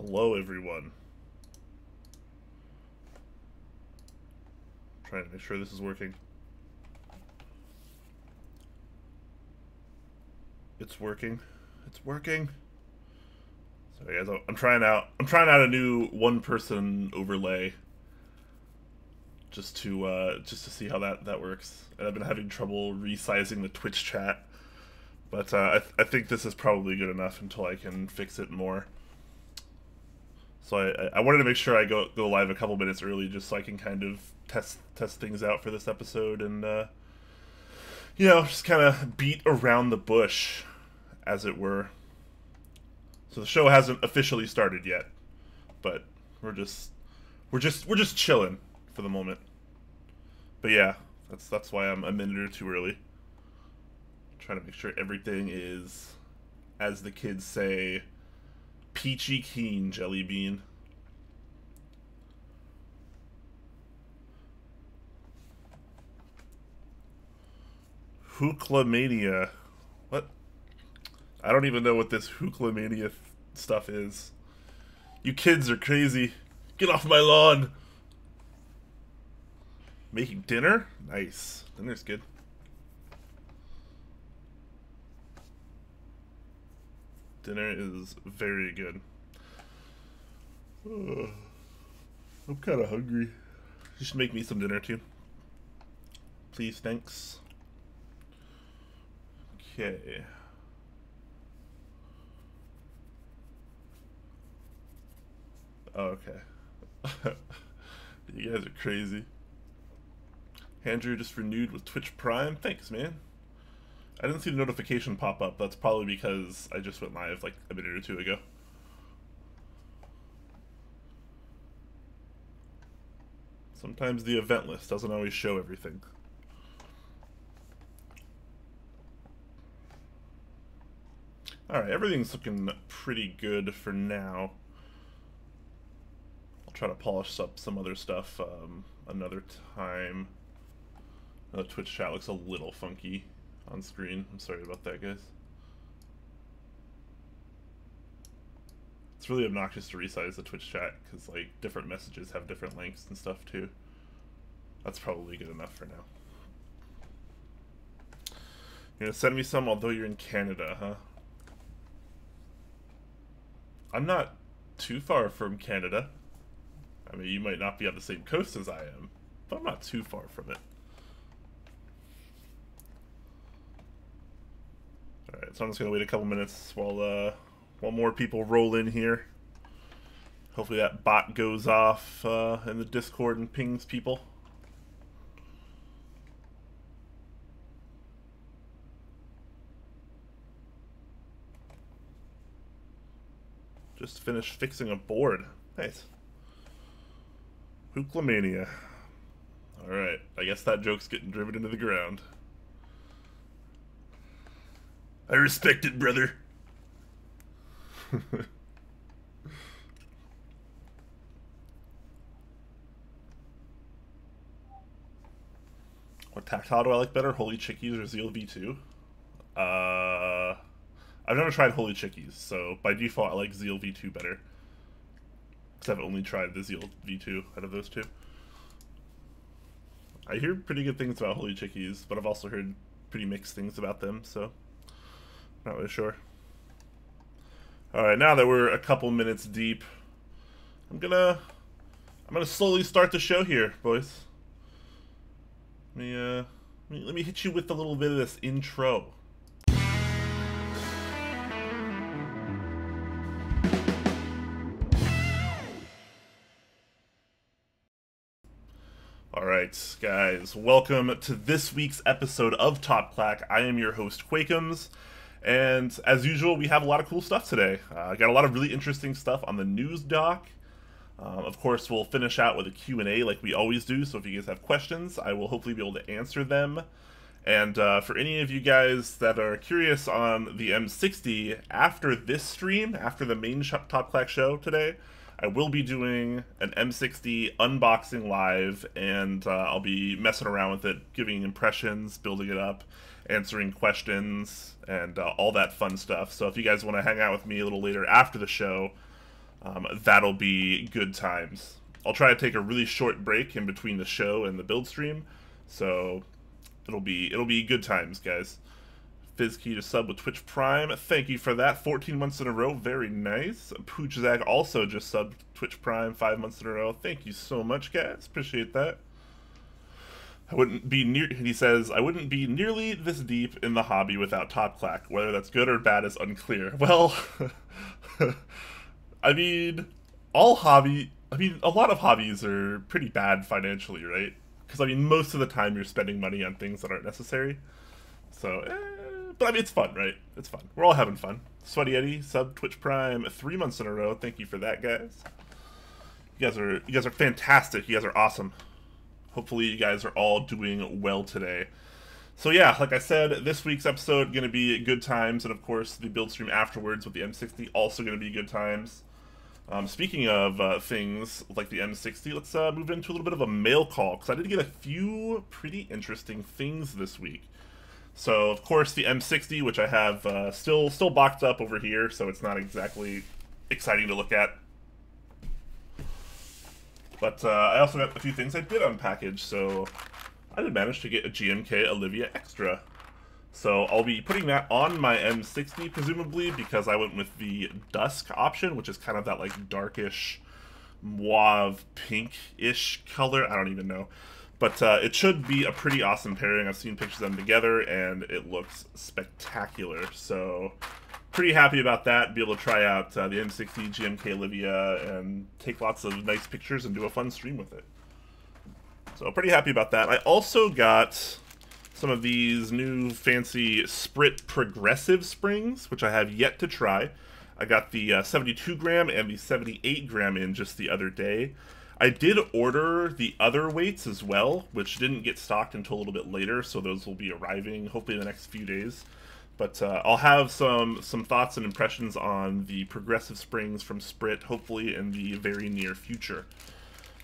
Hello, everyone. Trying to make sure this is working. It's working. It's working. Sorry, guys. I'm trying out a new one-person overlay. Just to see how that works. And I've been having trouble resizing the Twitch chat. But I think this is probably good enough until I can fix it more. So I wanted to make sure I go live a couple minutes early just so I can kind of test things out for this episode and you know, just kind of beat around the bush, as it were. So the show hasn't officially started yet, but we're just chilling for the moment. But yeah, that's why I'm a minute or two early. Trying to make sure everything is, as the kids say, peachy keen, jelly bean. Hooklamania. What? I don't even know what this Hooklamania stuff is. You kids are crazy. Get off my lawn. Making dinner? Nice. Dinner's good. Dinner is very good. I'm kind of hungry. You should make me some dinner too. Please, thanks. Okay. Oh, okay. You guys are crazy. Andrew just renewed with Twitch Prime. Thanks, man. I didn't see the notification pop up. That's probably because I just went live like a minute or two ago. Sometimes the event list doesn't always show everything. Alright, everything's looking pretty good for now. I'll try to polish up some other stuff another time. The Twitch chat looks a little funky on screen. I'm sorry about that, guys. It's really obnoxious to resize the Twitch chat because like different messages have different lengths and stuff too. That's probably good enough for now. You're gonna send me some although you're in Canada, huh? I'm not too far from Canada. I mean, you might not be on the same coast as I am, but I'm not too far from it. Alright, so I'm just gonna wait a couple minutes while more people roll in here. Hopefully that bot goes off in the Discord and pings people. Just finished fixing a board. Nice. Hooklamania. Alright, I guess that joke's getting driven into the ground. I respect it, brother. What tactile do I like better, Holy Chickies or Zeal V2? I've never tried Holy Chickies, so by default I like Zeal V2 better. Because I've only tried the Zeal V2 out of those two. I hear pretty good things about Holy Chickies, but I've also heard pretty mixed things about them, so not really sure. Alright, now that we're a couple minutes deep, I'm gonna slowly start the show here, boys. Let me hit you with a little bit of this intro. Alright, guys, welcome to this week's episode of Top Clack. I am your host, Quakums, and as usual, we have a lot of cool stuff today. I got a lot of really interesting stuff on the news doc. Of course, we'll finish out with a Q&A like we always do, so if you guys have questions, I will hopefully be able to answer them. And for any of you guys that are curious on the M60, after this stream, after the main Top Clack show today, I will be doing an M60 unboxing live, and I'll be messing around with it, giving impressions, building it up, answering questions, and all that fun stuff. So if you guys want to hang out with me a little later after the show, that'll be good times. I'll try to take a really short break in between the show and the build stream, so it'll be good times, guys. FizzKey to sub with Twitch Prime. Thank you for that. 14 months in a row. Very nice. Poochzag also just subbed Twitch Prime 5 months in a row. Thank you so much, guys. Appreciate that. He says, I wouldn't be nearly this deep in the hobby without Top Clack. Whether that's good or bad is unclear. Well, I mean, a lot of hobbies are pretty bad financially, right? Because, I mean, most of the time you're spending money on things that aren't necessary. So, but I mean, it's fun, right? It's fun. We're all having fun. Sweaty Eddie, sub Twitch Prime 3 months in a row. Thank you for that, guys. You guys are fantastic. You guys are awesome. Hopefully you guys are all doing well today. So yeah, like I said, this week's episode going to be good times, and of course the build stream afterwards with the M60 also going to be good times. Speaking of things like the M60, let's move into a little bit of a mail call, because I did get a few pretty interesting things this week. So, of course, the M60, which I have still boxed up over here, so it's not exactly exciting to look at. But I also got a few things I did unpackage, so I did manage to get a GMK Olivia Extra. So I'll be putting that on my M60, presumably, because I went with the Dusk option, which is kind of that, like, darkish, mauve, pink-ish color. I don't even know. But it should be a pretty awesome pairing. I've seen pictures of them together, and it looks spectacular. So, pretty happy about that. Be able to try out the M60 GMK Olivia and take lots of nice pictures and do a fun stream with it. So, pretty happy about that. I also got some of these new fancy Sprit Progressive Springs, which I have yet to try. I got the 72 gram and the 78 gram in just the other day. I did order the other weights as well, which didn't get stocked until a little bit later, so those will be arriving hopefully in the next few days. But I'll have some thoughts and impressions on the Progressive Springs from Sprit, hopefully in the very near future.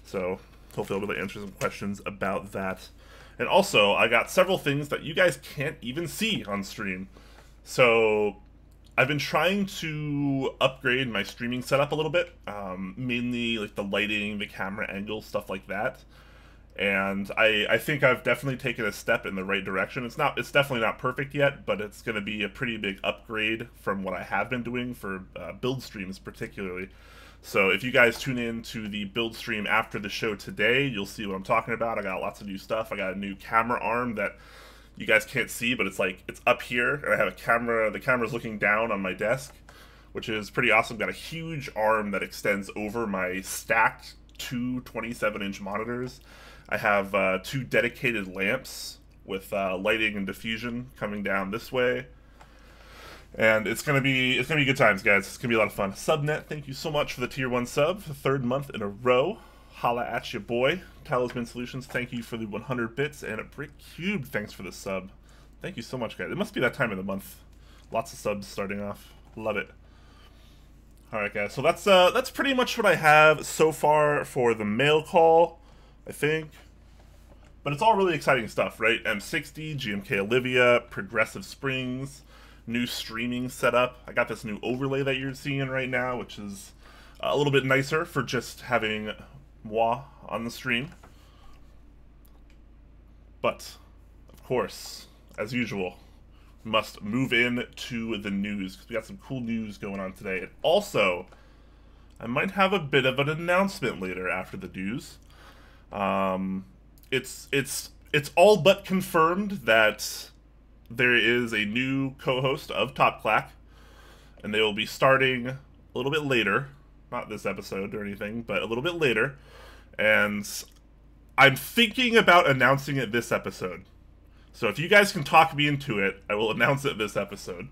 So hopefully I'll be able to answer some questions about that. And also, I got several things that you guys can't even see on stream. So I've been trying to upgrade my streaming setup a little bit, mainly like the lighting, the camera angle, stuff like that. And I think I've definitely taken a step in the right direction. It's definitely not perfect yet, but it's going to be a pretty big upgrade from what I have been doing for build streams particularly. So if you guys tune in to the build stream after the show today, you'll see what I'm talking about. I got lots of new stuff. I got a new camera arm that you guys can't see, but it's like, it's up here, and I have a camera, the camera's looking down on my desk, which is pretty awesome. Got a huge arm that extends over my stacked two 27-inch monitors. I have 2 dedicated lamps with lighting and diffusion coming down this way. And it's gonna be good times, guys. It's gonna be a lot of fun. Subnet, thank you so much for the tier 1 sub, the 3rd month in a row. Holla at your boy. Talisman Solutions, thank you for the 100 bits, and a Brick Cube, thanks for the sub. Thank you so much, guys. It must be that time of the month. Lots of subs starting off. Love it. Alright, guys, so that's pretty much what I have so far for the mail call, I think. But it's all really exciting stuff, right? M60, GMK Olivia, Progressive Springs, new streaming setup. I got this new overlay that you're seeing right now, which is a little bit nicer for just having moi on the stream. But, of course, as usual, we must move in to the news, because we got some cool news going on today. And also, I might have a bit of an announcement later after the news. It's all but confirmed that there is a new co-host of Top Clack, and they will be starting a little bit later. Not this episode or anything, but a little bit later. And I'm thinking about announcing it this episode. So if you guys can talk me into it, I will announce it this episode.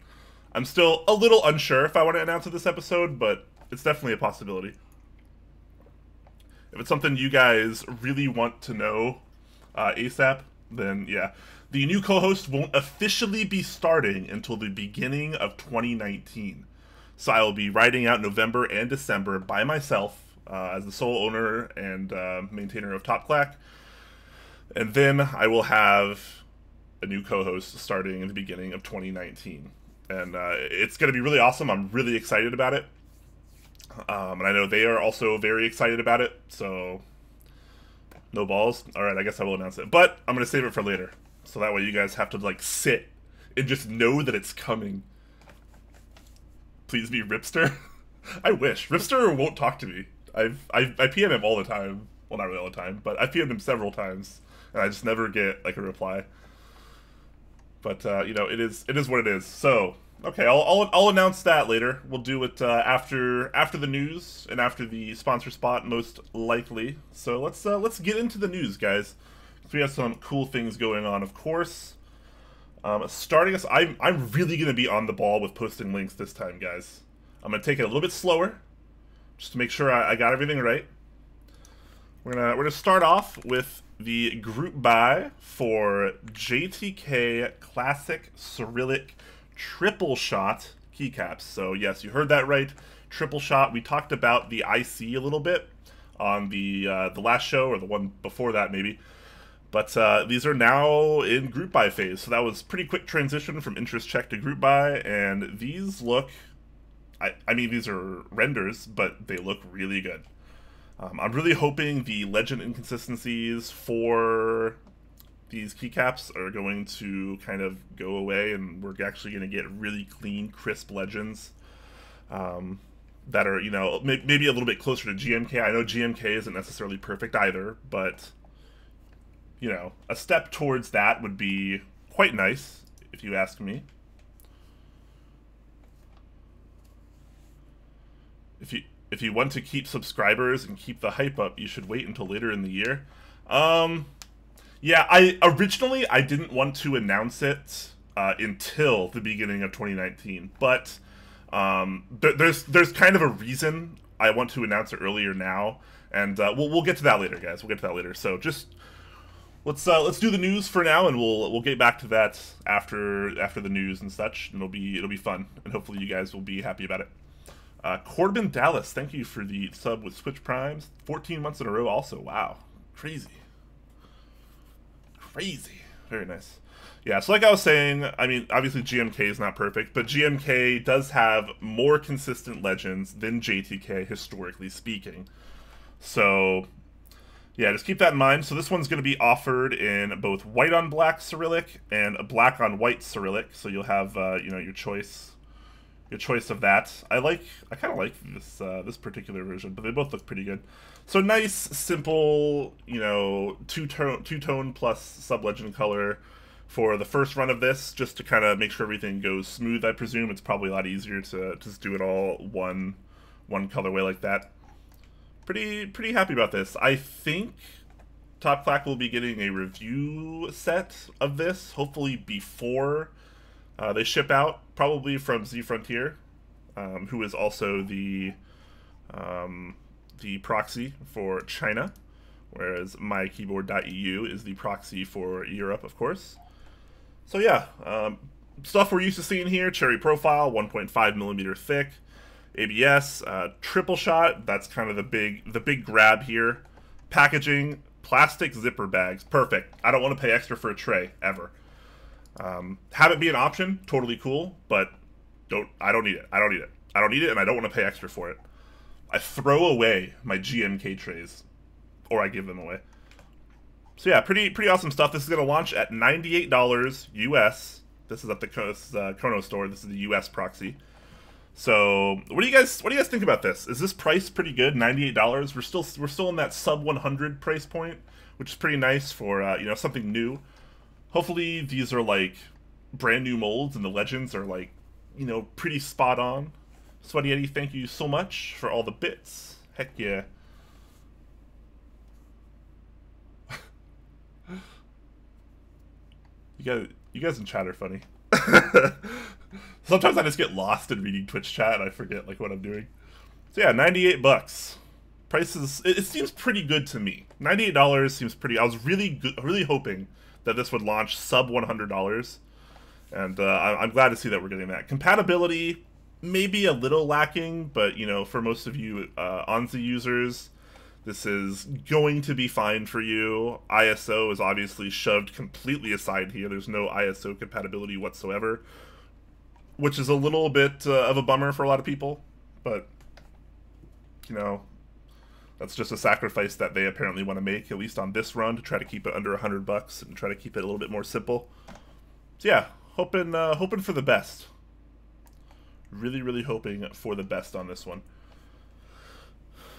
I'm still a little unsure if I want to announce it this episode, but it's definitely a possibility. If it's something you guys really want to know ASAP, then yeah. The new co-host won't officially be starting until the beginning of 2019. So I will be riding out November and December by myself as the sole owner and maintainer of Top Clack. And then I will have a new co-host starting in the beginning of 2019. And it's going to be really awesome. I'm really excited about it. And I know they are also very excited about it, so no balls. Alright, I guess I will announce it. But I'm going to save it for later, so that way you guys have to, like, sit and just know that it's coming. Please be Ripster. I wish. Ripster won't talk to me. I PM him all the time. Well, not really all the time, but I PM'd him several times, and I just never get, like, a reply. But, you know, it is what it is. So, okay, I'll announce that later. We'll do it after the news and after the sponsor spot, most likely. So let's get into the news, guys. We have some cool things going on, of course. Starting us, I'm really gonna be on the ball with posting links this time, guys. I'm gonna take it a little bit slower, just to make sure I got everything right. We're gonna start off with the group buy for JTK Classic Cyrillic Triple Shot keycaps. So yes, you heard that right, triple shot. We talked about the IC a little bit on the last show, or the one before that maybe. But these are now in group buy phase, so that was pretty quick transition from interest check to group buy, and these look, I mean, these are renders, but they look really good. I'm really hoping the legend inconsistencies for these keycaps are going to kind of go away, and we're actually going to get really clean, crisp legends that are, you know, maybe a little bit closer to GMK. I know GMK isn't necessarily perfect either, but, you know, a step towards that would be quite nice, if you ask me. If you want to keep subscribers and keep the hype up, you should wait until later in the year. Yeah, originally I didn't want to announce it until the beginning of 2019, but there's kind of a reason I want to announce it earlier now, and we'll get to that later, guys. We'll get to that later. So just let's do the news for now, and we'll get back to that after the news and such, and it'll be fun, and hopefully you guys will be happy about it. Corbin Dallas, thank you for the sub with Switch Primes. 14 months in a row also. Wow. Crazy. Crazy. Very nice. Yeah, so like I was saying, I mean, obviously GMK is not perfect, but GMK does have more consistent legends than JTK, historically speaking. So, yeah, just keep that in mind. So this one's going to be offered in both white on black Cyrillic and a black on white Cyrillic. So you'll have, you know, your choice of that. I kind of like this particular version, but they both look pretty good. So nice, simple, you know, two-tone plus sub-legend color for the first run of this, just to kind of make sure everything goes smooth. I presume it's probably a lot easier to just do it all one colorway like that. Pretty happy about this. I think Top Clack will be getting a review set of this, hopefully before they ship out, probably from Z Frontier, who is also the proxy for China, whereas mykb.eu is the proxy for Europe, of course. So yeah, stuff we're used to seeing here: cherry profile, 1.5mm thick, ABS, triple shot. That's kind of the big grab here. Packaging, plastic zipper bags, perfect. I don't want to pay extra for a tray ever. Have it be an option, totally cool, but I don't need it. I don't need it, and I don't want to pay extra for it. I throw away my GMK trays, or I give them away. So yeah, pretty awesome stuff. This is going to launch at $98 US. This is at the Kono store. This is the US proxy. So what do you guys think about this? Is this price pretty good? $98. We're still in that sub 100 price point, which is pretty nice for you know, something new. Hopefully these are like brand new molds and the legends are like, you know, pretty spot on. Sweaty Eddie, thank you so much for all the bits. Heck yeah. You guys in chat are funny. Sometimes I just get lost in reading Twitch chat and I forget like what I'm doing. So yeah, 98 bucks. Prices, it seems pretty good to me. $98 seems pretty. I was really hoping that this would launch sub $100, and I'm glad to see that we're getting that. Compatibility maybe a little lacking, but you know, for most of you ONZ users, this is going to be fine for you. ISO is obviously shoved completely aside here. There's no ISO compatibility whatsoever, which is a little bit of a bummer for a lot of people, but you know, that's just a sacrifice that they apparently want to make, at least on this run, to try to keep it under $100 and try to keep it a little bit more simple. So yeah, hoping for the best. Really, really hoping for the best on this one.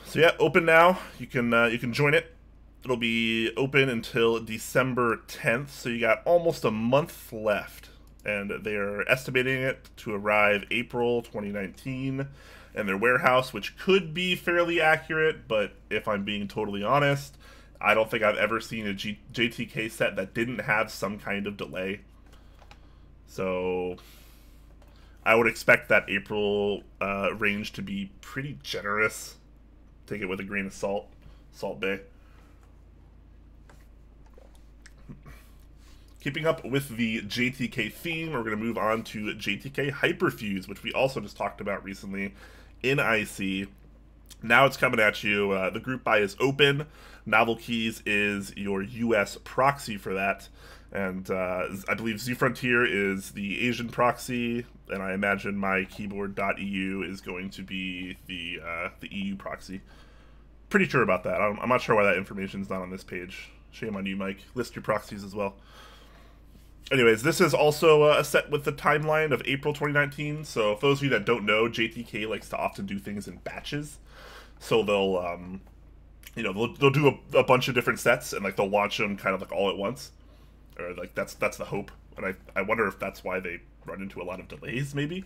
So yeah, open now. You can join it. It'll be open until December 10th, so you got almost a month left. And they are estimating it to arrive April 2019 in their warehouse, which could be fairly accurate, but if I'm being totally honest, I don't think I've ever seen a JTK set that didn't have some kind of delay. So I would expect that April range to be pretty generous. Take it with a grain of salt. Salt Bay. Keeping up with the JTK theme, we're going to move on to JTK Hyperfuse, which we also just talked about recently in IC. Now it's coming at you. The group buy is open. Novelkeys is your US proxy for that. And I believe Z Frontier is the Asian proxy, and I imagine mykb.eu is going to be the EU proxy. Pretty sure about that. I'm not sure why that information is not on this page. Shame on you, Mike. List your proxies as well. Anyways, this is also a set with the timeline of April 2019. So for those of you that don't know, JTK likes to often do things in batches. So they'll, you know, they'll do a bunch of different sets, and like they'll launch them kind of like all at once, or like that's the hope. And I wonder if that's why they run into a lot of delays, maybe.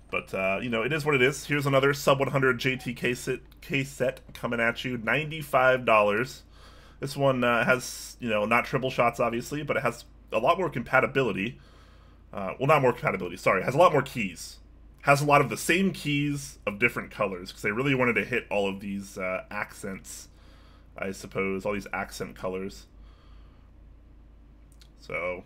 But you know, it is what it is. Here's another sub 100 JTK set coming at you, $95. This one has, you know, not triple shots obviously, but it has a lot more compatibility. Well, not more compatibility, sorry. It has a lot more keys. Has a lot of the same keys of different colors, because they really wanted to hit all of these accents, I suppose, all these accent colors. So,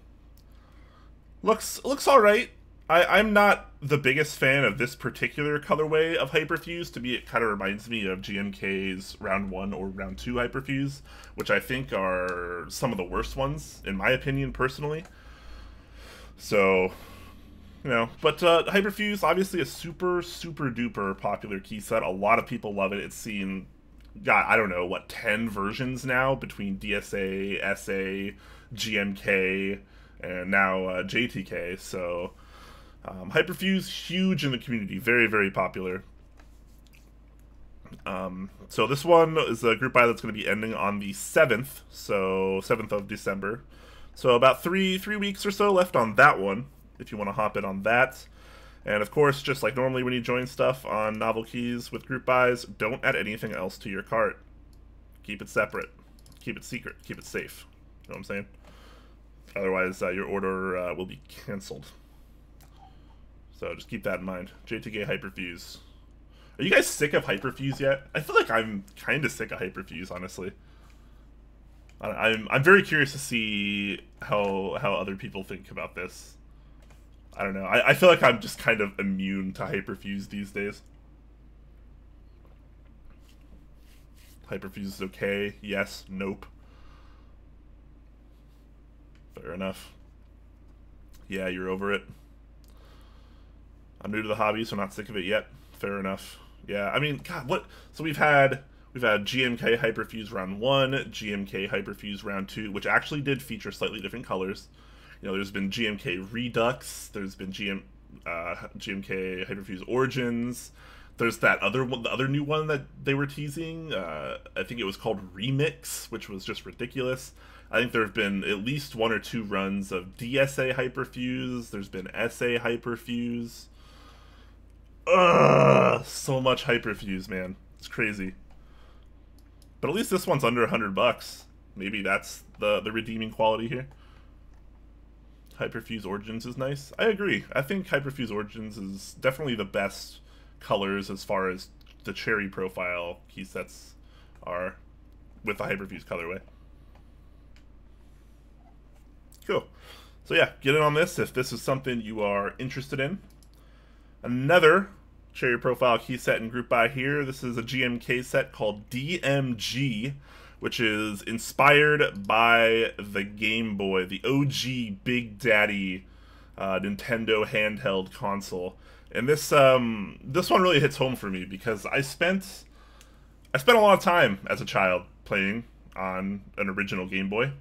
looks all right. I'm not the biggest fan of this particular colorway of Hyperfuse. To me, it kind of reminds me of GMK's Round 1 or Round 2 Hyperfuse, which I think are some of the worst ones, in my opinion, personally. So, you know, but Hyperfuse, obviously a super duper popular key set. A lot of people love it. It's seen, God, I don't know, what, 10 versions now between DSA, SA, GMK, and now JTK. So Hyperfuse, huge in the community, very popular. So this one is a group buy that's going to be ending on the 7th, so 7th of December. So about three weeks or so left on that one, if you want to hop in on that. And of course, just like normally when you join stuff on Novelkeys with group buys, don't add anything else to your cart. Keep it separate. Keep it secret. Keep it safe. You know what I'm saying? Otherwise, your order will be canceled. So just keep that in mind. JTK Hyperfuse. Are you guys sick of Hyperfuse yet? I feel like I'm kind of sick of Hyperfuse, honestly. I'm very curious to see how other people think about this. I don't know. I feel like I'm just kind of immune to Hyperfuse these days. Hyperfuse is okay. Yes. Nope. Fair enough. Yeah, you're over it. I'm new to the hobby, so I'm not sick of it yet. Fair enough. Yeah, I mean, God, what? So we've had GMK Hyperfuse Round 1, GMK Hyperfuse Round 2, which actually did feature slightly different colors. You know, there's been GMK Redux, there's been GMK Hyperfuse Origins, there's that other one, the other new one that they were teasing, I think it was called Remix, which was just ridiculous. I think there have been at least 1 or 2 runs of DSA Hyperfuse, there's been SA Hyperfuse. Ugh, so much Hyperfuse, man. It's crazy. But at least this one's under $100. Maybe that's the redeeming quality here. Hyperfuse Origins is nice. I agree. I think Hyperfuse Origins is definitely the best colors as far as the cherry profile key sets are with the Hyperfuse colorway. Cool. So yeah, get in on this if this is something you are interested in. Another cherry profile key set and group buy here. This is a GMK set called DMG, which is inspired by the Game Boy, the OG Big Daddy Nintendo handheld console. And this this one really hits home for me because I spent a lot of time as a child playing on an original Game Boy.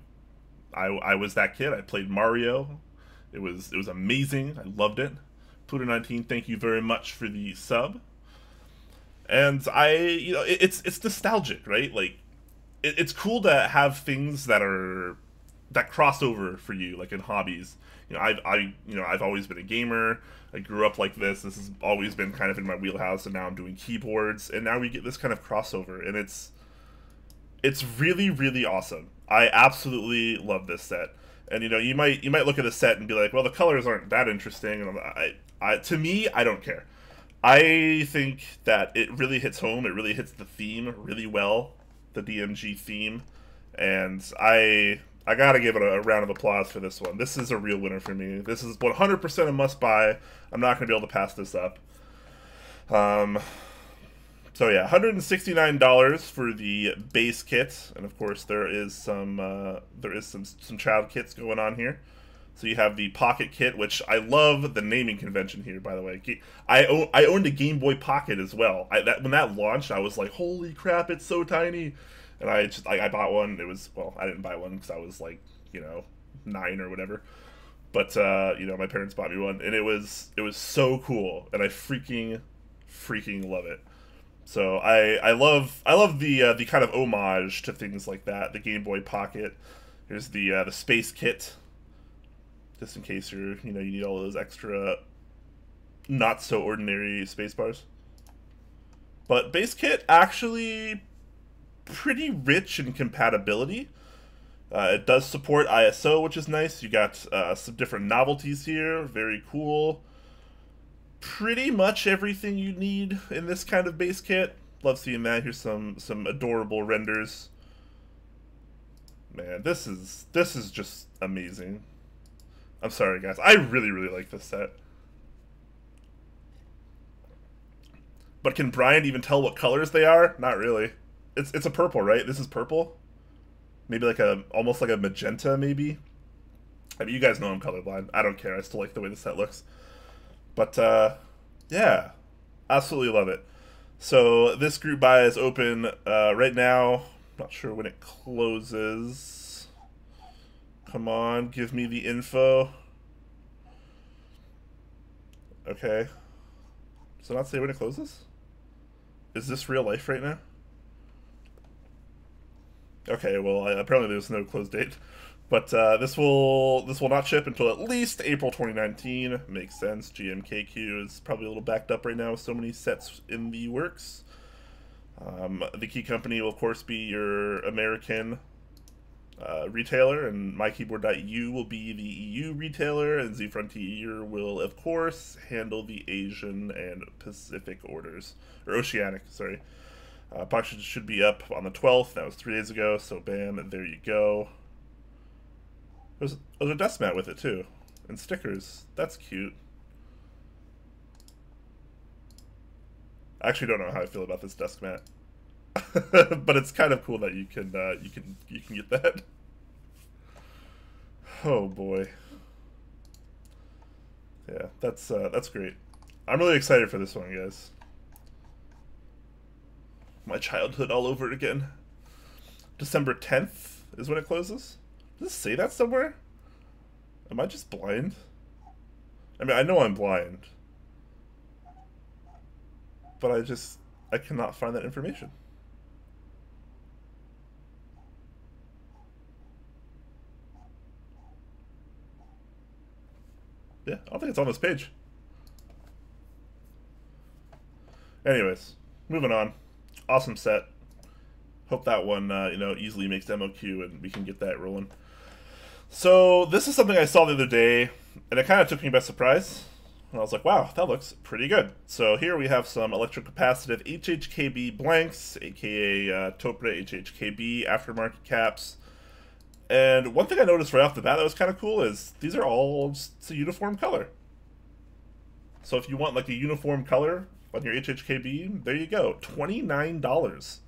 I was that kid. I played Mario. It was amazing. I loved it. Pluto19, thank you very much for the sub. And it's nostalgic, right? Like it's cool to have things that cross over for you, like in hobbies. I've always been a gamer. I grew up like this. This has always been kind of in my wheelhouse, and now I'm doing keyboards, and now we get this kind of crossover, and it's really, really awesome. I absolutely love this set. And you might look at the set and be like, well, the colors aren't that interesting, and to me, I don't care. I think that it really hits home. It really hits the theme really well, the DMG theme, and I gotta give it a round of applause for this one. This is a real winner for me. This is 100% a must-buy. I'm not going to be able to pass this up. So yeah, $169 for the base kit, and of course there is some child kits going on here. So you have the Pocket kit, which I love the naming convention here, by the way. I owned a Game Boy Pocket as well. When that launched, I was like, holy crap, it's so tiny. And I bought one. It was, well, I didn't buy one because I was like, 9 or whatever. But my parents bought me one, and it was so cool, and I freaking love it. So I love the kind of homage to things like that. The Game Boy Pocket. Here's the Space Kit, just in case you need all those extra not so ordinary space bars. But base kit actually pretty rich in compatibility. It does support ISO, which is nice. You got some different novelties here, very cool. Pretty much everything you need in this kind of base kit. Love seeing that. Here's some adorable renders. Man, this is just amazing. I'm sorry, guys. I really like this set. But can Brian even tell what colors they are? Not really. It's a purple, right? This is purple. Maybe like almost like a magenta, maybe. I mean, you guys know I'm colorblind. I don't care. I still like the way the set looks. But yeah, absolutely love it. So this group buy is open right now. Not sure when it closes. Come on, give me the info. Okay. Does it not say when it closes? Is this real life right now? Okay, well, apparently there's no close date. But this will not ship until at least April 2019. Makes sense. GMKQ is probably a little backed up right now with so many sets in the works. The key company will, of course, be your American retailer, and mykb.eu will be the EU retailer, and zFrontier will, of course, handle the Asian and Pacific orders. Or Oceanic, sorry. Box should be up on the 12th. That was 3 days ago, so bam, there you go. There's a dust mat with it, too. And stickers. That's cute. I actually don't know how I feel about this desk mat. But it's kind of cool that you can get that. Oh boy. Yeah, that's great. I'm really excited for this one, guys. My childhood all over again. December 10th is when it closes. Does it say that somewhere? Am I just blind? I mean, I know I'm blind. But I cannot find that information. Yeah, I don't think it's on this page. Anyways, moving on. Awesome set. Hope that one, easily makes demo queue and we can get that rolling. So this is something I saw the other day, and it kind of took me by surprise. And I was like, wow, that looks pretty good. So here we have some electrocapacitive HHKB Blanks, aka Topra HHKB aftermarket caps. And one thing I noticed right off the bat that was kind of cool is these are all just a uniform color. So if you want like a uniform color on your HHKB, there you go, $29.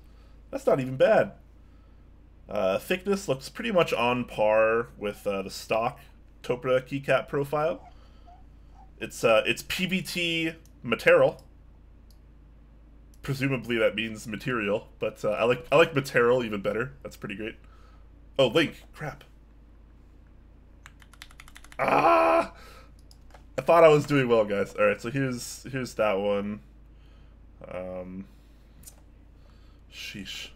That's not even bad. Thickness looks pretty much on par with the stock Topra keycap profile. It's PBT material. Presumably that means material, but I like material even better. That's pretty great. Oh, link. Crap. Ah! I thought I was doing well, guys. All right, so here's that one. Sheesh.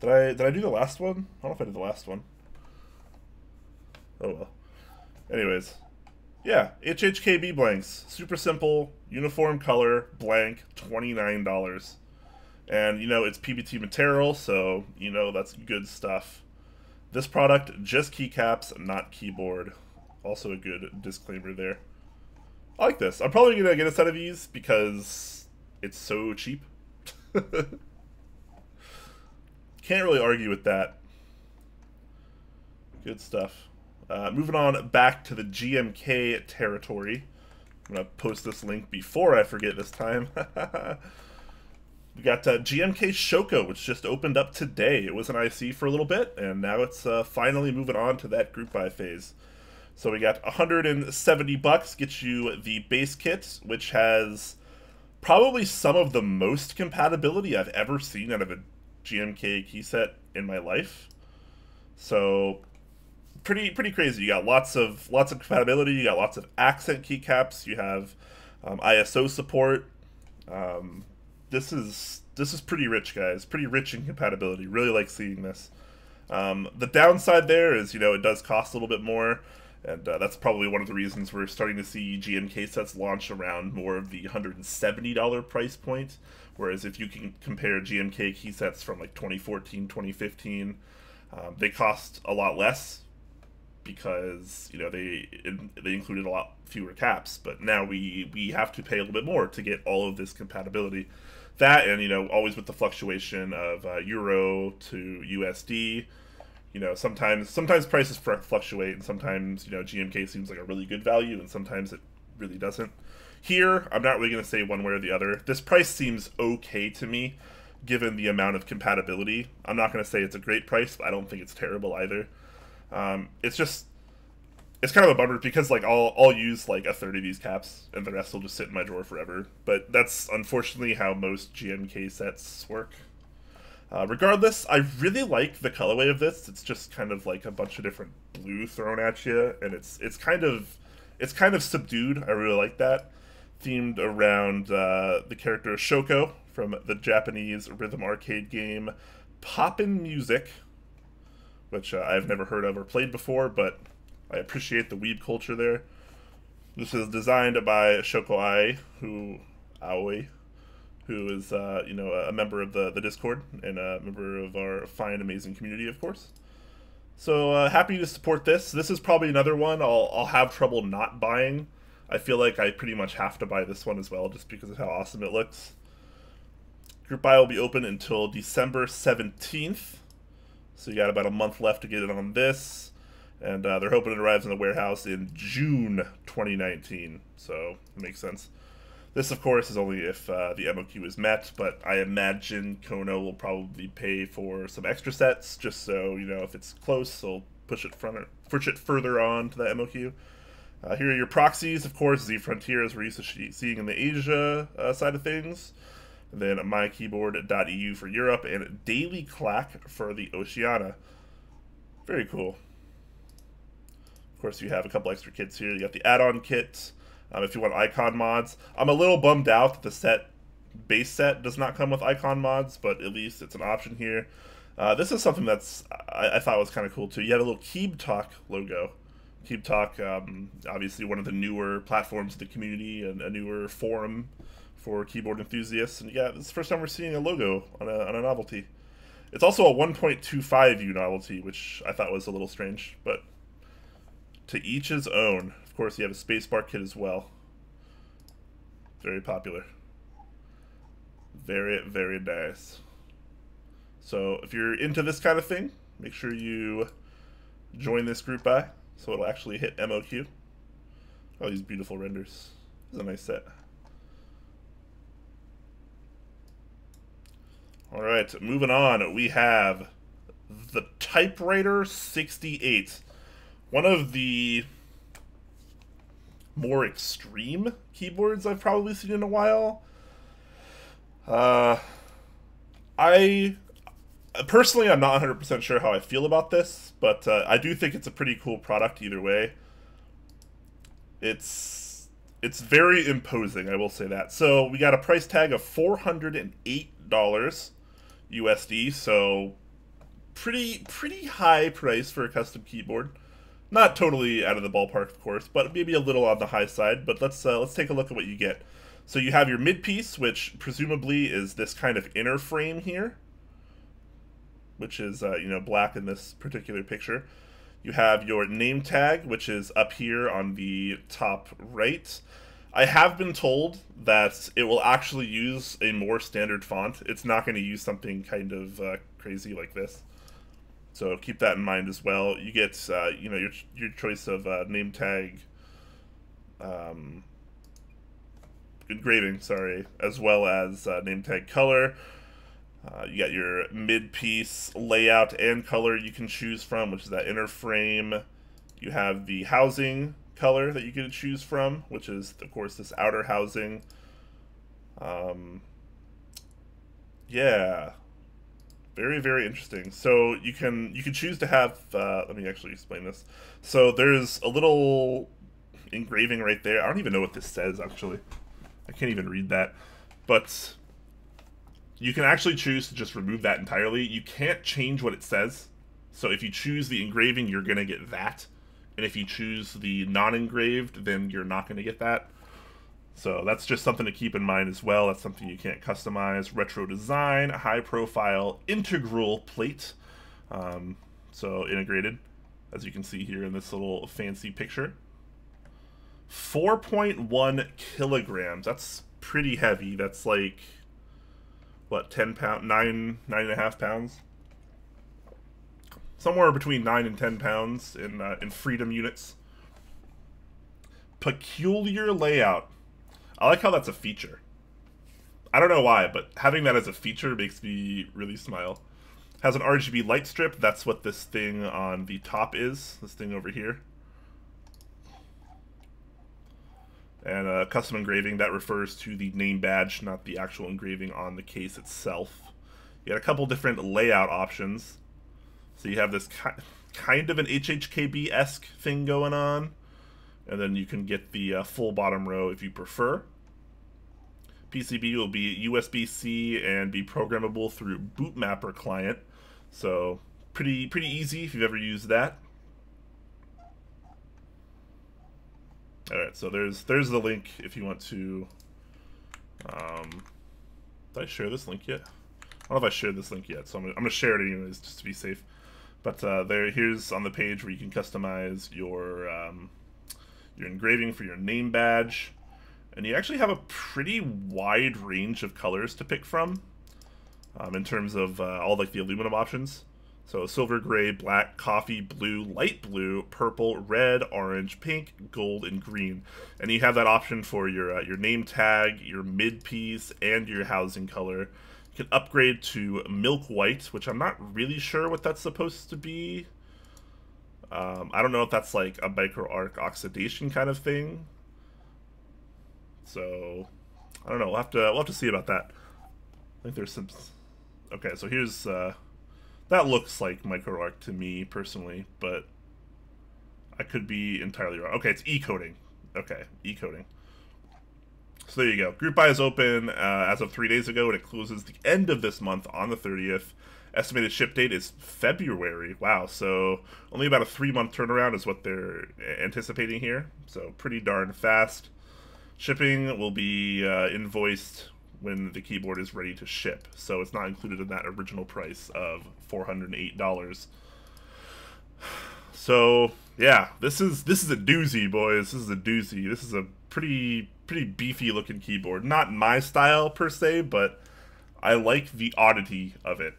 Did I do the last one? I don't know if I did the last one. Oh well. Anyways, yeah, HHKB Blanks. Super simple, uniform color, blank, $29. And, you know, it's PBT material, so, you know, that's good stuff. This product, just keycaps, not keyboard. Also a good disclaimer there. I like this. I'm probably going to get a set of these because it's so cheap. Can't really argue with that. Good stuff. Moving on back to the GMK territory. I'm going to post this link before I forget this time. We got GMK Shoko, which just opened up today. It was an IC for a little bit, and now it's finally moving on to that group buy phase. So we got $170, gets you the base kit, which has probably some of the most compatibility I've ever seen out of a GMK key set in my life. So pretty crazy. You got lots of compatibility. You got lots of accent keycaps. You have ISO support. This is pretty rich, guys. Pretty rich in compatibility. Really like seeing this. The downside there is, you know, it does cost a little bit more, and that's probably one of the reasons we're starting to see GMK sets launch around more of the $170 price point. Whereas if you can compare GMK key sets from like 2014, 2015, they cost a lot less because, you know, they included a lot fewer caps. But now we have to pay a little bit more to get all of this compatibility. That, and, you know, always with the fluctuation of Euro to USD, you know, sometimes prices fluctuate, and sometimes, you know, GMK seems like a really good value, and sometimes it really doesn't. Here, I'm not really going to say one way or the other. This price seems okay to me, given the amount of compatibility. I'm not going to say it's a great price, but I don't think it's terrible either. It's kind of a bummer because, like, I'll use like a third of these caps, and the rest will just sit in my drawer forever. But that's unfortunately how most GMK sets work. Regardless, I really like the colorway of this. It's just kind of like a bunch of different blue thrown at you, and it's kind of subdued. I really like that. Themed around the character Shoko from the Japanese rhythm arcade game Poppin' Music, which I've never heard of or played before, but I appreciate the weeb culture there. This is designed by Shoko Aoi, who is you know, a member of the Discord and a member of our fine, amazing community, of course. So happy to support this. This is probably another one I'll have trouble not buying. I feel like I pretty much have to buy this one as well, just because of how awesome it looks. Group buy will be open until December 17th, so you got about a month left to get it on this. And they're hoping it arrives in the warehouse in June 2019, so it makes sense. This, of course, is only if the MOQ is met, but I imagine Kono will probably pay for some extra sets, just so, you know, if it's close, they'll push it further on to the MOQ. Here are your proxies, of course, Z Frontier, as we're used to seeing in the Asia side of things. And then mykb.eu for Europe, and Daily Clack for the Oceania. Very cool. Of course, you have a couple extra kits here. You got the add-on kit, if you want icon mods. I'm a little bummed out that the base set does not come with icon mods, but at least it's an option here. This is something that's I thought was kind of cool too. You have a little KeyCap logo. KeyCap, obviously one of the newer platforms in the community and a newer forum for keyboard enthusiasts. And yeah, this is the first time we're seeing a logo on a novelty. It's also a 1.25U novelty, which I thought was a little strange, but to each his own. Of course, you have a spacebar kit as well. Very popular. Very, very nice. So if you're into this kind of thing, make sure you join this group buy, so it'll actually hit MOQ. All these beautiful renders. This is a nice set. Alright, moving on. We have the Typewriter 68. One of the more extreme keyboards I've probably seen in a while. I personally, I'm not 100% sure how I feel about this, but I do think it's a pretty cool product either way. It's very imposing, I will say that. So we got a price tag of $408 USD, so pretty high price for a custom keyboard. Not totally out of the ballpark, of course, but maybe a little on the high side. But let's take a look at what you get. So you have your mid piece, which presumably is this kind of inner frame here, which is you know, black in this particular picture. You have your name tag, which is up here on the top right. I have been told that it will actually use a more standard font. It's not going to use something kind of crazy like this. So keep that in mind as well. You get you know, your choice of name tag engraving, sorry, as well as name tag color. You got your mid-piece layout and color you can choose from, which is that inner frame. You have the housing color that you can choose from, which is, of course, this outer housing. Yeah, very interesting. So you can choose to have. Let me actually explain this. So there's a little engraving right there. I don't even know what this says, actually. I can't even read that, but you can actually choose to just remove that entirely. You can't change what it says. So if you choose the engraving, you're going to get that. And if you choose the non-engraved, then you're not going to get that. So that's just something to keep in mind as well. That's something you can't customize. Retro design, high profile, integral plate. So integrated, as you can see here in this little fancy picture. 4.1 kilograms. That's pretty heavy. That's like, what, 10 pounds, 9.5 pounds? Somewhere between 9 and 10 pounds in freedom units. Peculiar layout. I like how that's a feature. I don't know why, but having that as a feature makes me really smile. Has an RGB light strip. That's what this thing on the top is. This thing over here. And a custom engraving that refers to the name badge, not the actual engraving on the case itself. You got a couple different layout options. So you have this kind of an HHKB-esque thing going on. And then you can get the full bottom row if you prefer. PCB will be USB-C and be programmable through Bootmapper client. So pretty easy if you've ever used that. Alright, so there's the link if you want to... did I share this link yet? I don't know if I shared this link yet, so I'm gonna share it anyways, just to be safe. But here's on the page where you can customize your engraving for your name badge. And you actually have a pretty wide range of colors to pick from in terms of all like the aluminum options. So silver, gray, black, coffee, blue, light blue, purple, red, orange, pink, gold, and green. And you have that option for your name tag, your mid piece, and your housing color. You can upgrade to milk white, which I'm not really sure what that's supposed to be. I don't know if that's like a micro arc oxidation kind of thing. So I don't know. We'll have to see about that. I think there's some. Okay, so here's that looks like micro arc to me personally, but I could be entirely wrong. Okay, it's e-coding. Okay, e-coding. So there you go. Group buy is open as of 3 days ago, and it closes the end of this month on the 30th. Estimated ship date is February. Wow, so only about a 3-month turnaround is what they're anticipating here. So pretty darn fast. Shipping will be invoiced when the keyboard is ready to ship. So it's not included in that original price of $408. So yeah, this is a doozy, boys. This is a doozy. This is a pretty beefy looking keyboard. Not my style per se, but I like the oddity of it.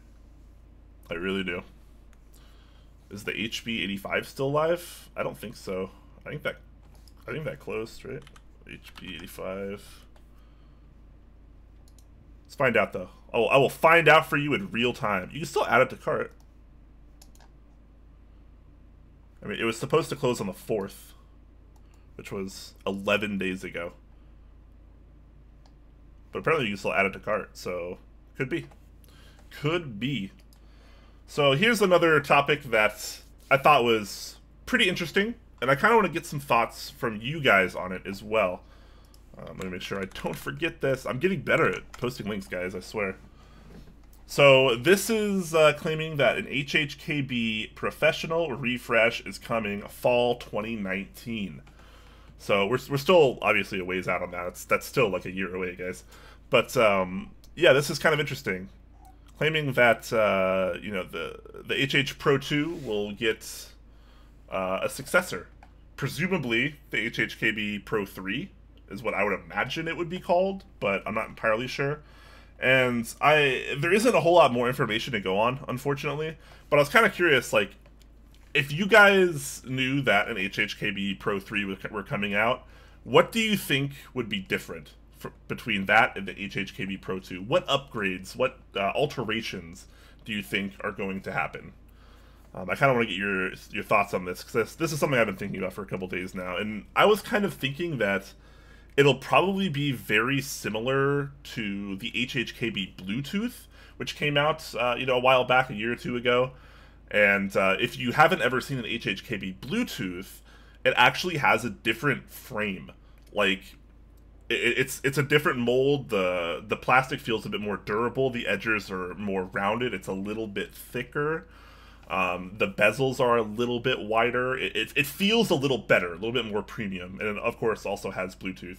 I really do. Is the HB85 still live? I don't think so. I think that closed, right? HB85. Let's find out though. Oh, I will find out for you in real time. You can still add it to cart. I mean, it was supposed to close on the 4th. which was 11 days ago. But apparently you can still add it to cart, so could be. Could be. So here's another topic that I thought was pretty interesting, and I kind of want to get some thoughts from you guys on it as well. I'm going to make sure I don't forget this. I'm getting better at posting links, guys, I swear. So this is claiming that an HHKB professional refresh is coming fall 2019. So we're still obviously a ways out on that. That's still like a year away, guys. But yeah, this is kind of interesting. Claiming that you know, the HH Pro 2 will get a successor. Presumably the HHKB Pro 3 is what I would imagine it would be called, but I'm not entirely sure. And there isn't a whole lot more information to go on, unfortunately. But I was kind of curious, like, if you guys knew that an HHKB Pro 3 were coming out, what do you think would be different between that and the HHKB Pro 2? What upgrades, what alterations do you think are going to happen? I kind of want to get your thoughts on this, because this is something I've been thinking about for a couple days now. And I was kind of thinking that it'll probably be very similar to the HHKB Bluetooth, which came out you know, a while back, a year or two ago. And if you haven't ever seen an HHKB Bluetooth, it actually has a different frame. Like, it's a different mold. The plastic feels a bit more durable. The edges are more rounded. It's a little bit thicker. The bezels are a little bit wider. It feels a little better, a little bit more premium, and it, of course, also has Bluetooth.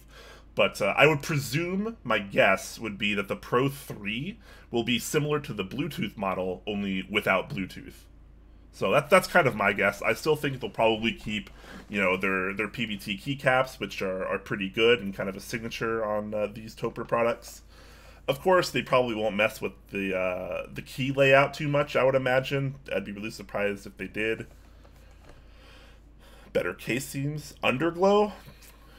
But I would presume, my guess would be that the Pro 3 will be similar to the Bluetooth model, only without Bluetooth. So that's kind of my guess. I still think they'll probably keep, you know, their PBT keycaps, which are pretty good and kind of a signature on these Toper products. Of course, they probably won't mess with the key layout too much, I would imagine. I'd be really surprised if they did. Better casings, underglow.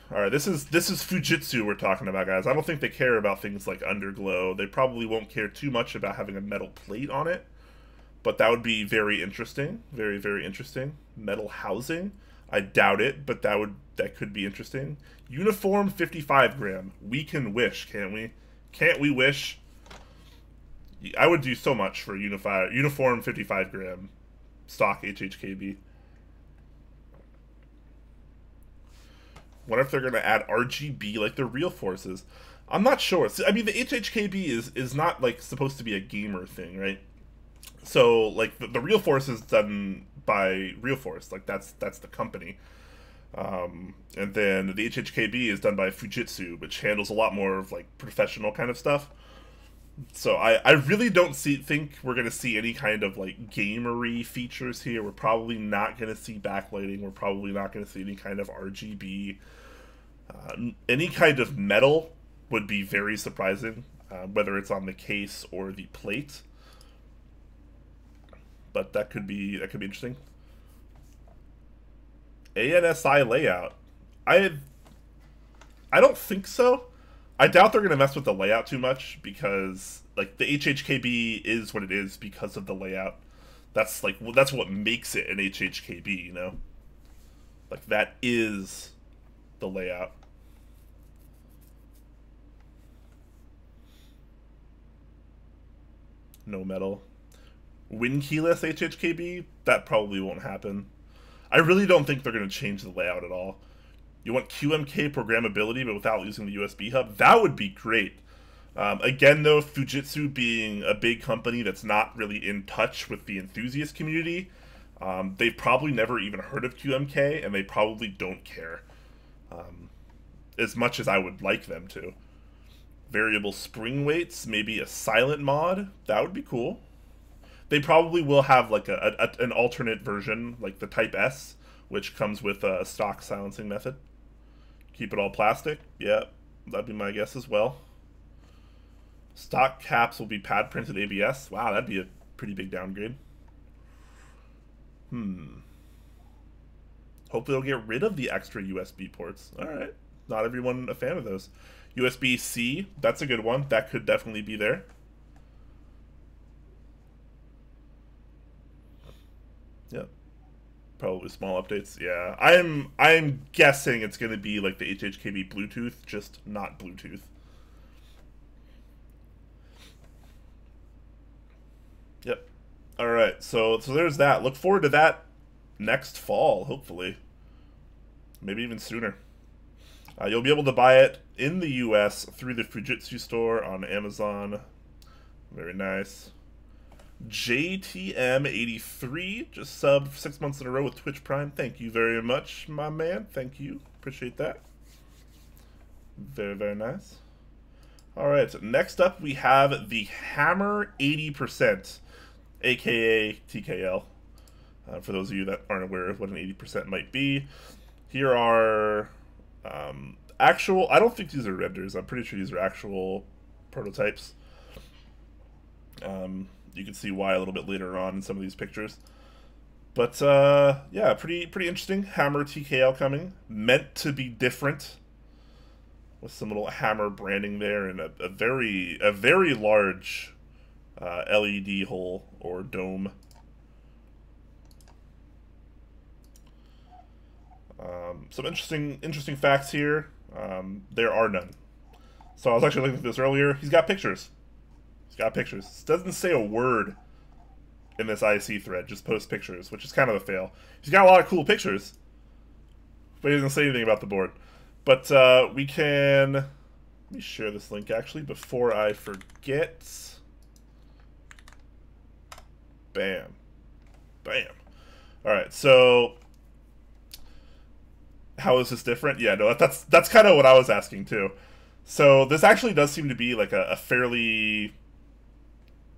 All right, this is Fujitsu we're talking about, guys. I don't think they care about things like underglow. They probably won't care too much about having a metal plate on it, but that would be very interesting. Very, very interesting. Metal housing. I doubt it, but that could be interesting. Uniform 55 gram. We can wish, can't we? Can't we wish? I would do so much for uniform 55 gram stock HHKB. Wonder if they're going to add RGB like the real forces. I'm not sure. I mean, the HHKB is not like supposed to be a gamer thing, right? So like the real force is done by Real Force, like that's the company. And then the HHKB is done by Fujitsu, which handles a lot more of like professional kind of stuff. So I really don't think we're going to see any kind of like gamery features here. We're probably not going to see backlighting. We're probably not going to see any kind of RGB. Any kind of metal would be very surprising, whether it's on the case or the plate. But that could be interesting. ANSI layout. I don't think so. I doubt they're going to mess with the layout too much, because like the HHKB is what it is because of the layout. That's what makes it an HHKB, you know? Like that is the layout. No metal. Win keyless HHKB? That probably won't happen. I really don't think they're going to change the layout at all. You want QMK programmability, but without using the USB hub? That would be great. Again, though, Fujitsu being a big company that's not really in touch with the enthusiast community, they've probably never even heard of QMK, and they probably don't care. As much as I would like them to. Variable spring weights, maybe a silent mod? That would be cool. They probably will have like an alternate version, like the Type S, which comes with a stock silencing method. Keep it all plastic? Yeah, that'd be my guess as well. Stock caps will be pad printed ABS. Wow, that'd be a pretty big downgrade. Hopefully they'll get rid of the extra USB ports. Alright, not everyone a fan of those. USB-C, that's a good one. That could definitely be there. Yep. Probably small updates. Yeah, I'm guessing it's going to be like the HHKB Bluetooth, just not Bluetooth. Yep. All right. So there's that. Look forward to that next fall, hopefully. Maybe even sooner. You'll be able to buy it in the US through the Fujitsu store on Amazon. Very nice. JTM83 just subbed 6 months in a row with Twitch Prime. Thank you very much, my man. Thank you. Appreciate that. Very, very nice. All right, next up we have the Hammer 80%, aka TKL. For those of you that aren't aware of what an 80% might be, here are actual, I don't think these are renders. I'm pretty sure these are actual prototypes. You can see why a little bit later on in some of these pictures. But yeah, pretty interesting. Hammer TKL coming, meant to be different, with some little Hammer branding there and a very large LED hole or dome. Some interesting facts here. There are none. So I was actually looking at this earlier. He's got pictures. Got pictures. It doesn't say a word in this IC thread, just post pictures, which is kind of a fail. He's got a lot of cool pictures, but he doesn't say anything about the board. But we can... Let me share this link, actually, before I forget. Bam. Bam. Alright, so... How is this different? Yeah, no, that's kind of what I was asking, too. So this actually does seem to be like a fairly...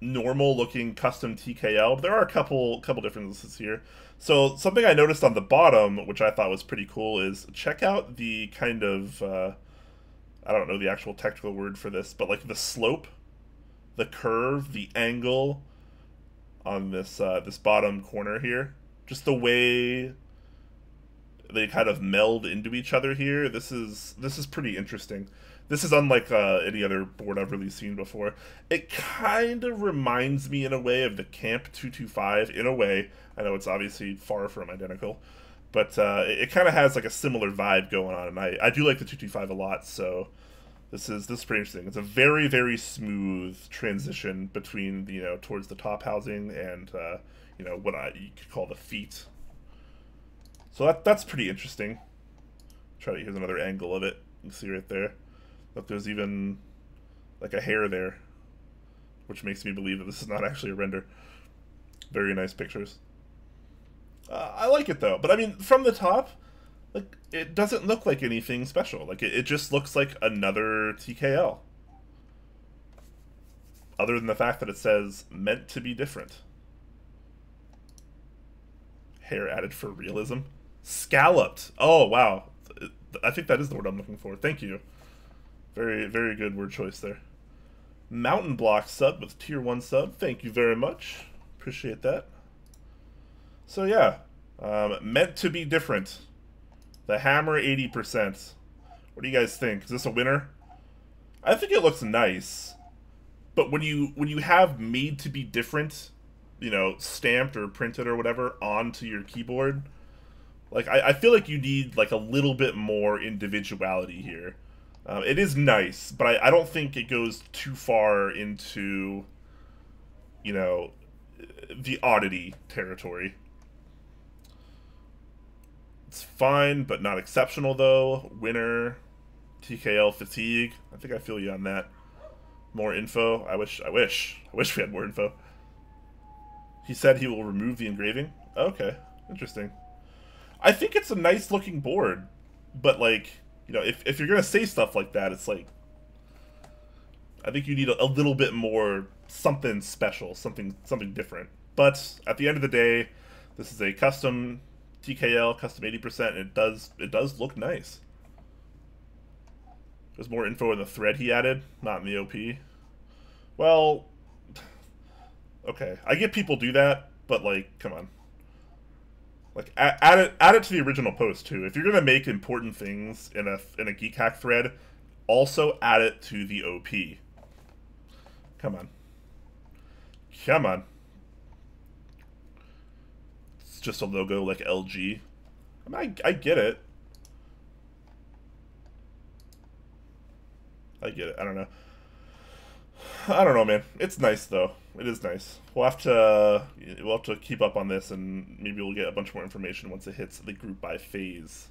normal looking custom TKL, but there are a couple differences here. So something I noticed on the bottom, which I thought was pretty cool, is check out the kind of I don't know the actual technical word for this, but like the slope, the curve, the angle on this this bottom corner here, just the way they kind of meld into each other here. This is pretty interesting. This is unlike any other board I've really seen before. It kind of reminds me in a way of the Camp 225 in a way. I know it's obviously far from identical, but it kind of has like a similar vibe going on, and I do like the 225 a lot. So this is pretty interesting. It's a very smooth transition between towards the top housing and what you could call the feet. So that's pretty interesting. Here's another angle of it. You can see right there. Look, there's even like a hair there, which makes me believe that this is not actually a render. Very nice pictures. I like it though, but I mean, from the top, like it doesn't look like anything special. Like it just looks like another TKL. Other than the fact that it says meant to be different. Hair added for realism. Scalloped. Oh wow, I think that is the word I'm looking for. Thank you. Very good word choice there. Mountain Block sub with tier 1 sub. Thank you very much. Appreciate that. So yeah, meant to be different. The Hammer 80%. What do you guys think? Is this a winner? I think it looks nice, but when you have made to be different, stamped or printed or whatever onto your keyboard, like I feel like you need like a little bit more individuality here. It is nice, but I don't think it goes too far into, the oddity territory. It's fine, but not exceptional, though. Winner, TKL fatigue. I think I feel you on that. More info. I wish we had more info. He said he will remove the engraving. Okay, interesting. I think it's a nice looking board, but like... if you're going to say stuff like that, it's like, I think you need a little bit more something special, something different. But at the end of the day, this is a custom TKL, custom 80%, and it does look nice. There's more info in the thread he added, not in the OP. Well, okay, I get people do that, but like, come on. Like add it to the original post too. If you're gonna make important things in a Geek Hack thread, also add it to the OP. Come on. it's just a logo like LG. I mean, I get it. I get it. I don't know. I don't know, man. It's nice though. It is nice. We'll have to keep up on this, and maybe we'll get a bunch more information once it hits the group by phase.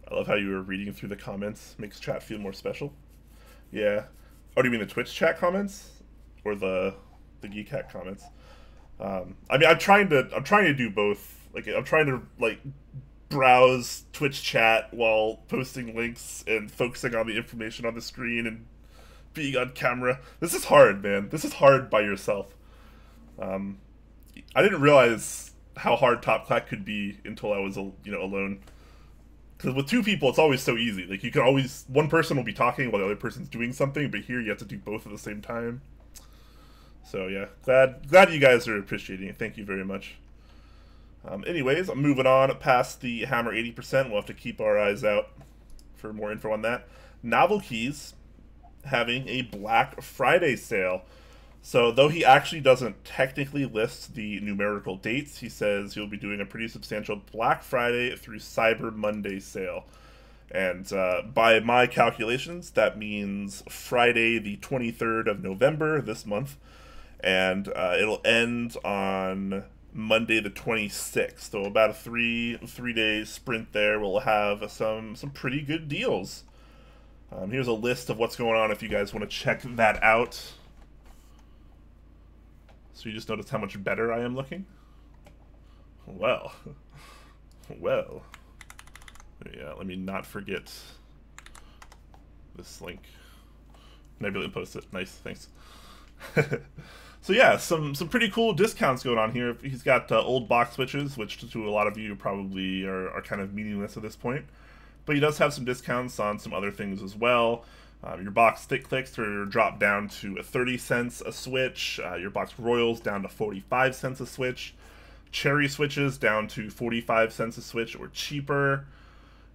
I love how you were reading through the comments. Makes chat feel more special. Yeah. Oh, do you mean the Twitch chat comments, or the Keycap comments? I mean, I'm trying to do both. Like, I'm trying to like browse Twitch chat while posting links and focusing on the information on the screen and being on camera. This is hard, man. This is hard by yourself. I didn't realize how hard Top Clack could be until I was, alone. Because with two people, it's always so easy. Like, you can always, one person will be talking while the other person's doing something, but here you have to do both at the same time. So yeah, glad you guys are appreciating it. Thank you very much. Anyways, I'm moving on past the Hammer 80%. We'll have to keep our eyes out for more info on that. Novelkeys having a Black Friday sale. So though he actually doesn't technically list the numerical dates, he says he'll be doing a pretty substantial Black Friday through Cyber Monday sale. And by my calculations, that means Friday the 23rd of November this month. And it'll end on Monday the 26th. So about a three-day sprint there. We'll have some pretty good deals. Here's a list of what's going on if you guys want to check that out. So you just noticed how much better I am looking? Well. Well. Yeah, let me not forget this link. Maybe let me post it. Nice, thanks. So yeah, some pretty cool discounts going on here. He's got old box switches, which to a lot of you probably are kind of meaningless at this point. But he does have some discounts on some other things as well. Your box stick clicks are dropped down to 30 cents a switch. Your box royals down to 45 cents a switch. Cherry switches down to 45 cents a switch or cheaper.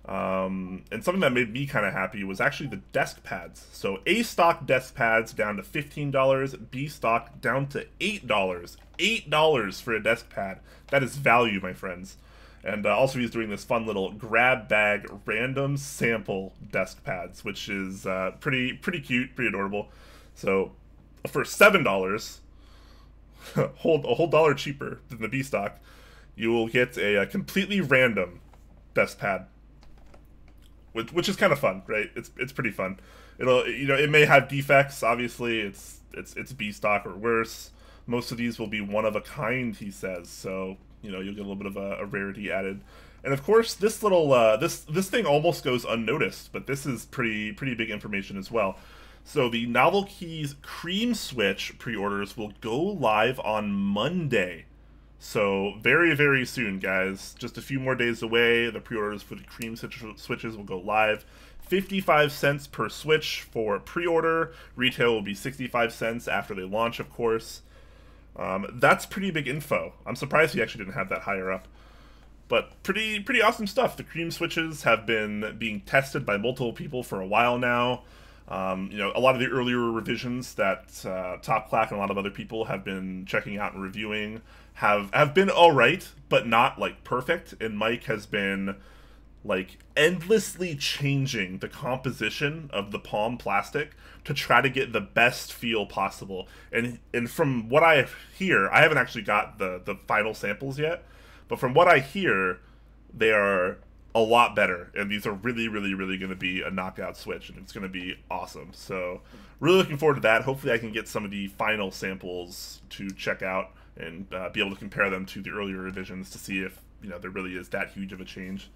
And something that made me kind of happy was actually the desk pads. So A stock desk pads down to $15, B stock down to $8. $8 for a desk pad. That is value, my friends. And also he's doing this fun little grab bag random sample desk pads, which is pretty cute, pretty adorable. So for $7, a whole dollar cheaper than the B stock, you will get a completely random desk pad. Which is kind of fun, right? It's pretty fun. It may have defects. Obviously, it's B stock or worse. Most of these will be one of a kind, he says. So you'll get a little bit of a rarity added. And of course, this little this thing almost goes unnoticed, but this is pretty big information as well. So the Novelkeys Cream Switch pre-orders will go live on Monday. So very, very soon, guys. Just a few more days away. The pre-orders for the cream switches will go live. 55 cents per switch for pre-order. Retail will be 65 cents after they launch, of course. That's pretty big info. I'm surprised he actually didn't have that higher up. But pretty awesome stuff. The cream switches have been being tested by multiple people for a while now. A lot of the earlier revisions that Top Clack and a lot of other people have been checking out and reviewing have been alright, but not like perfect. And Mike has been like endlessly changing the composition of the palm plastic to try to get the best feel possible. And from what I hear, I haven't actually got the final samples yet, but from what I hear, they are a lot better, and these are really going to be a knockout switch, and it's going to be awesome. So really looking forward to that. Hopefully I can get some of the final samples to check out and be able to compare them to the earlier revisions to see if there really is that huge of a change.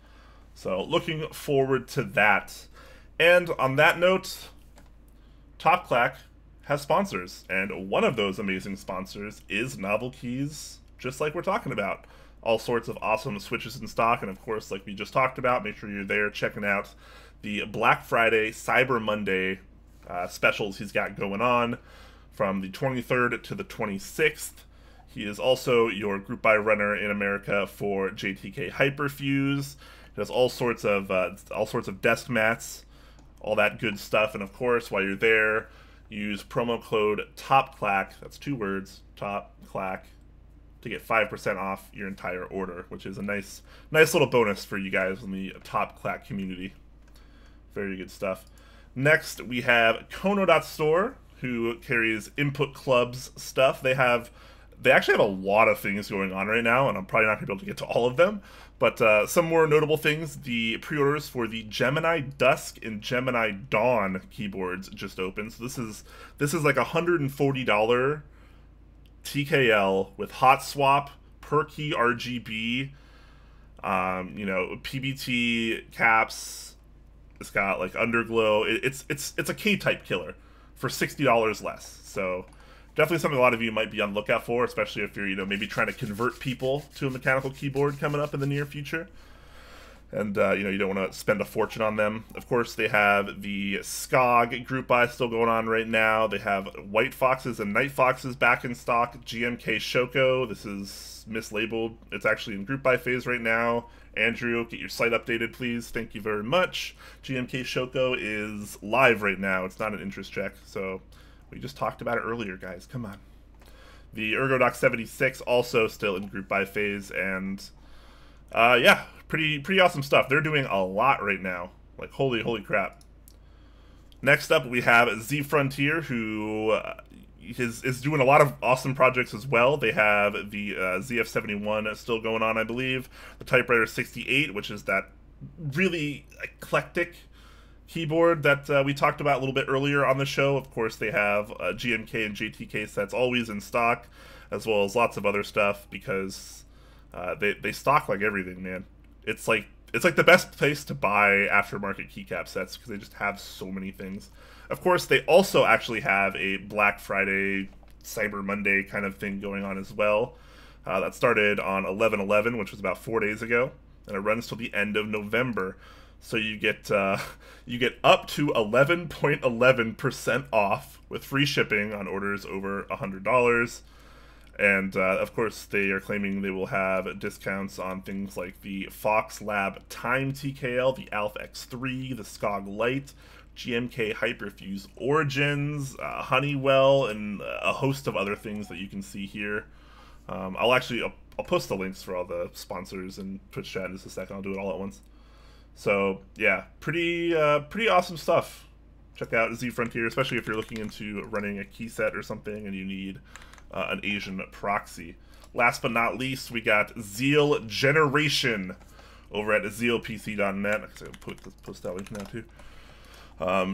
So looking forward to that. And on that note, Top Clack has sponsors, and one of those amazing sponsors is Novelkeys, just like we're talking about. All sorts of awesome switches in stock, and of course, like we just talked about, make sure you're there checking out the Black Friday, Cyber Monday specials he's got going on from the 23rd to the 26th. He is also your group buy runner in America for JTK Hyperfuse. He does all sorts of desk mats, all that good stuff, and of course, while you're there, use promo code TOPCLACK. That's 2 words, TOPCLACK. to get 5% off your entire order, which is a nice little bonus for you guys in the Top Clack community. Very good stuff. Next, we have Kono.store, who carries Input Club's stuff. They actually have a lot of things going on right now, and I'm probably not going to be able to get to all of them. But some more notable things, the pre-orders for the Gemini Dusk and Gemini Dawn keyboards just opened. So this is like $140 TKL with hot swap, per key RGB, you know, PBT caps. It's got like underglow. It's a K-type killer for $60 less. So definitely something a lot of you might be on the lookout for, especially if you're, you know, maybe trying to convert people to a mechanical keyboard coming up in the near future. And, you know, you don't want to spend a fortune on them. Of course, they have the SCOG group buy still going on right now. They have White Foxes and Night Foxes back in stock. GMK Shoko, this is mislabeled. It's actually in group buy phase right now. Andrew, get your site updated, please. Thank you very much. GMK Shoko is live right now. It's not an interest check, so we just talked about it earlier, guys. Come on. The ErgoDoc 76 also still in group buy phase, and yeah, pretty awesome stuff. They're doing a lot right now. Like, holy crap. Next up, we have Z Frontier, who is doing a lot of awesome projects as well. They have the ZF71 still going on, I believe. The Typewriter 68, which is that really eclectic keyboard that we talked about a little bit earlier on the show. Of course, they have GMK and JTK sets always in stock, as well as lots of other stuff, because they stock like everything, man. It's like the best place to buy aftermarket keycap sets, because they just have so many things. Of course, they also actually have a Black Friday, Cyber Monday kind of thing going on as well. That started on 11/11, which was about 4 days ago, and it runs till the end of November. So you get up to 11.11% off with free shipping on orders over $100. And, of course, they are claiming they will have discounts on things like the Fox Lab Time TKL, the Alpha X3, the SCOG Lite, GMK Hyperfuse Origins, Honeywell, and a host of other things that you can see here. I'll post the links for all the sponsors in Twitch chat in just a second. I'll do it all at once. So, yeah, pretty awesome stuff. Check out Z Frontier, especially if you're looking into running a key set or something and you need an Asian proxy. Last but not least, we got Zeal Generation over at zealpc.net. I'll post that link now too.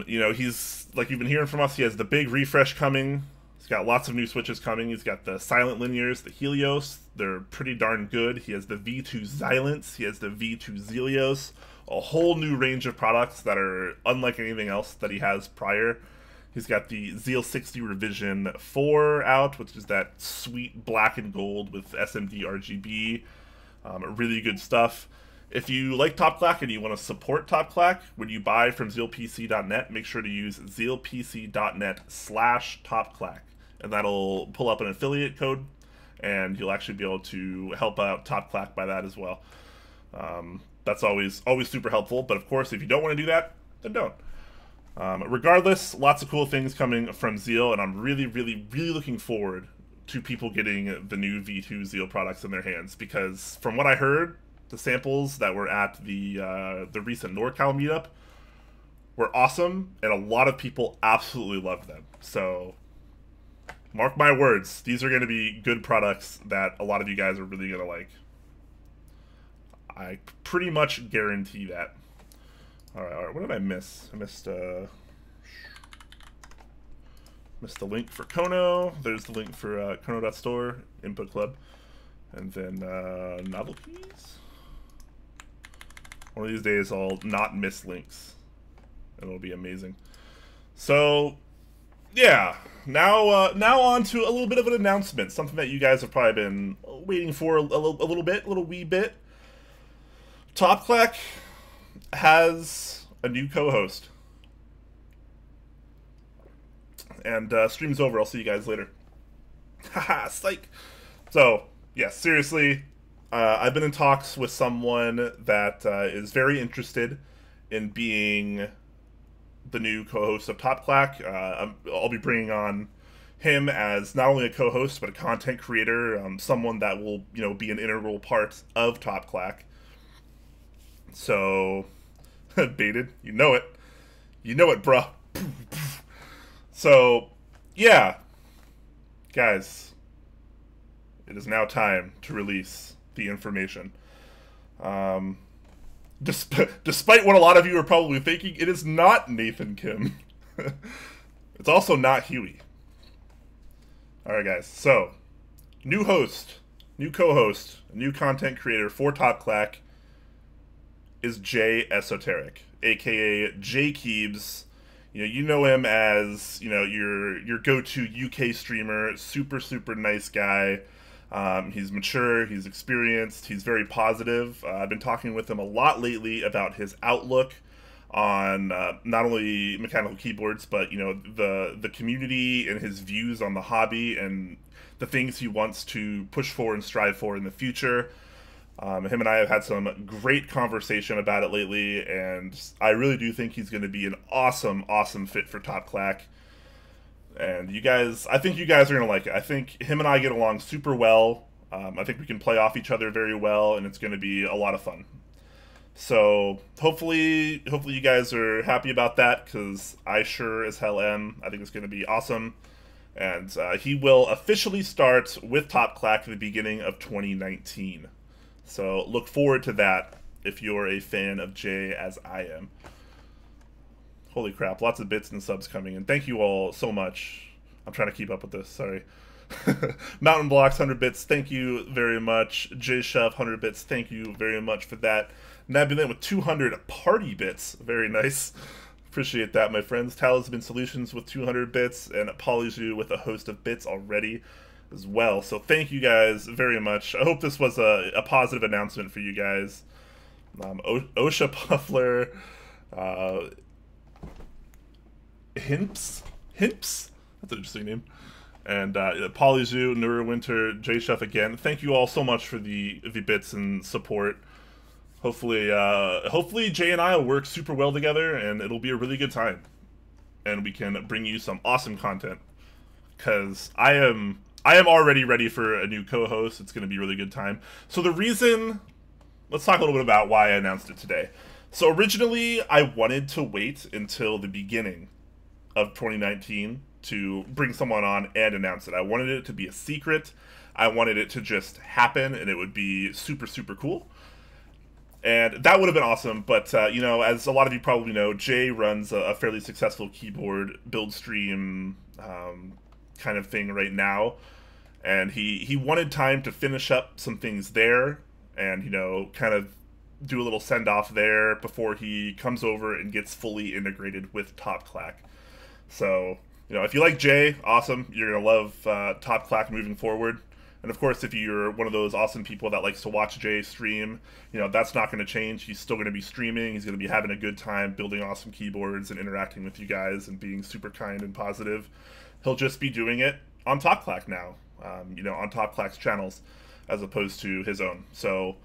You know, he's, like you've been hearing from us, he has the big refresh coming. He's got lots of new switches coming. He's got the silent linears, the Helios. They're pretty darn good. He has the V2 Xylence. He has the V2 Zelios. A whole new range of products that are unlike anything else that he has prior. He's got the Zeal 60 Revision 4 out, which is that sweet black and gold with SMD RGB. Really good stuff. If you like Top Clack and you want to support Top Clack, when you buy from zealpc.net, make sure to use zealpc.net/TopClack. And that'll pull up an affiliate code, and you'll actually be able to help out Top Clack by that as well. That's always super helpful, but of course, if you don't want to do that, then don't. Regardless, lots of cool things coming from Zeal, and I'm really looking forward to people getting the new V2 Zeal products in their hands, because from what I heard, the samples that were at the recent NorCal meetup were awesome, and a lot of people absolutely loved them. So, mark my words, these are going to be good products that a lot of you guys are really going to like. I pretty much guarantee that. Alright, what did I miss? I missed the link for Kono. There's the link for Kono.store, Input Club. And then Novelkeys. One of these days I'll not miss links. And it'll be amazing. So, yeah. Now on to a little bit of an announcement. Something that you guys have probably been waiting for a little wee bit. Top Clack has a new co-host. And stream's over. I'll see you guys later. Haha, psych. So, yeah, seriously, I've been in talks with someone that is very interested in being the new co-host of Top Clack. I'll be bringing on him as not only a co-host but a content creator, someone that will be an integral part of Top Clack. So, baited, you know it, bruh. So, yeah, guys, it is now time to release the information. Despite what a lot of you are probably thinking, it is not Nathan Kim. It's also not Huey. Alright guys, so, new host, new co-host, new content creator for Top Clack is Jay Esoteric, aka Jay Keebs. You know him as, your go-to UK streamer, super nice guy. He's mature, he's experienced, he's very positive. I've been talking with him a lot lately about his outlook on not only mechanical keyboards, but the community and his views on the hobby and the things he wants to push for and strive for in the future. Him and I have had some great conversation about it lately, and I really do think he's going to be an awesome fit for Top Clack. And I think you guys are going to like it. I think him and I get along super well. I think we can play off each other very well, and it's going to be a lot of fun. So hopefully you guys are happy about that, because I sure as hell am. I think it's going to be awesome. And he will officially start with Top Clack at the beginning of 2019. So look forward to that if you're a fan of Jay as I am. Holy crap, lots of bits and subs coming in. Thank you all so much. I'm trying to keep up with this, sorry. Mountain Blocks, 100 bits, thank you very much. J Chef, 100 bits, thank you very much for that. Nabulent with 200 party bits, very nice. Appreciate that, my friends. Talisman Solutions with 200 bits, and Polyzoo with a host of bits already as well. So thank you guys very much. I hope this was a positive announcement for you guys. Osha Puffler, Himps? That's an interesting name. And Polyzoo, Neurowinter, J Chef again. Thank you all so much for the bits and support. Hopefully Jay and I will work super well together, and it'll be a really good time. And we can bring you some awesome content. Because I am already ready for a new co-host. It's going to be a really good time. So let's talk a little bit about why I announced it today. So originally, I wanted to wait until the beginning of 2019 to bring someone on and announce it. I wanted it to be a secret. I wanted it to just happen, and it would be super cool. And that would have been awesome, but, as a lot of you probably know, Jay runs a fairly successful keyboard build stream kind of thing right now. And he wanted time to finish up some things there and, kind of do a little send-off there before he comes over and gets fully integrated with Top Clack. So, if you like Jay, awesome. You're going to love Top Clack moving forward. And of course, if you're one of those awesome people that likes to watch Jay stream, that's not going to change. He's still going to be streaming. He's going to be having a good time building awesome keyboards and interacting with you guys and being super kind and positive. He'll just be doing it on Top Clack now, on Top Clack's channels as opposed to his own. So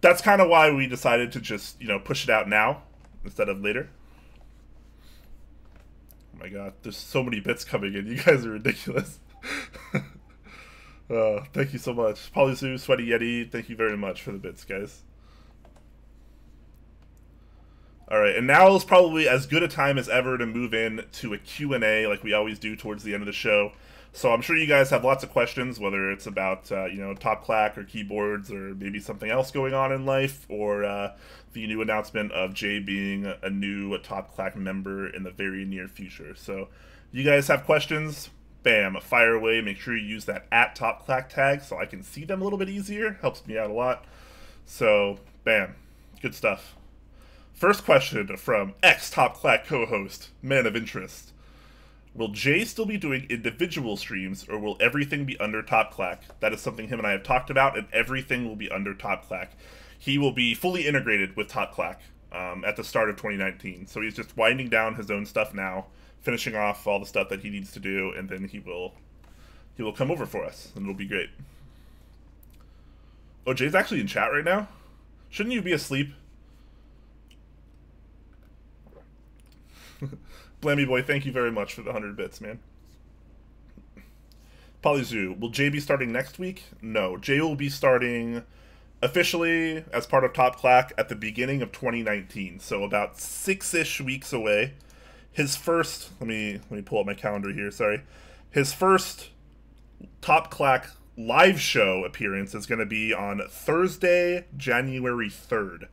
that's kind of why we decided to just, push it out now instead of later. Oh my god, there's so many bits coming in. You guys are ridiculous. Thank you so much. Polyzoo, Sweaty Yeti, thank you very much for the bits, guys. Alright, and now is probably as good a time as ever to move in to a Q&A like we always do towards the end of the show. So I'm sure you guys have lots of questions, whether it's about, Top Clack or keyboards or maybe something else going on in life, or the new announcement of Jay being a new Top Clack member in the very near future. So you guys have questions? Bam, fire away. Make sure you use that @TopClack tag so I can see them a little bit easier. Helps me out a lot. So, bam. Good stuff. First question from ex-Top Clack co-host, Man of Interest. Will Jay still be doing individual streams, or will everything be under Top Clack? That is something him and I have talked about, and everything will be under Top Clack. He will be fully integrated with Top Clack at the start of 2019. So he's just winding down his own stuff now, finishing off all the stuff that he needs to do, and then he will come over for us, and it'll be great. Oh, Jay's actually in chat right now? Shouldn't you be asleep? Blammy Boy, thank you very much for the 100 bits, man. Polyzoo, will Jay be starting next week? No. Jay will be starting officially as part of Top Clack at the beginning of 2019, so about 6-ish weeks away. His first, let me pull up my calendar here, sorry. His first Top Clack live show appearance is going to be on Thursday, January 3rd.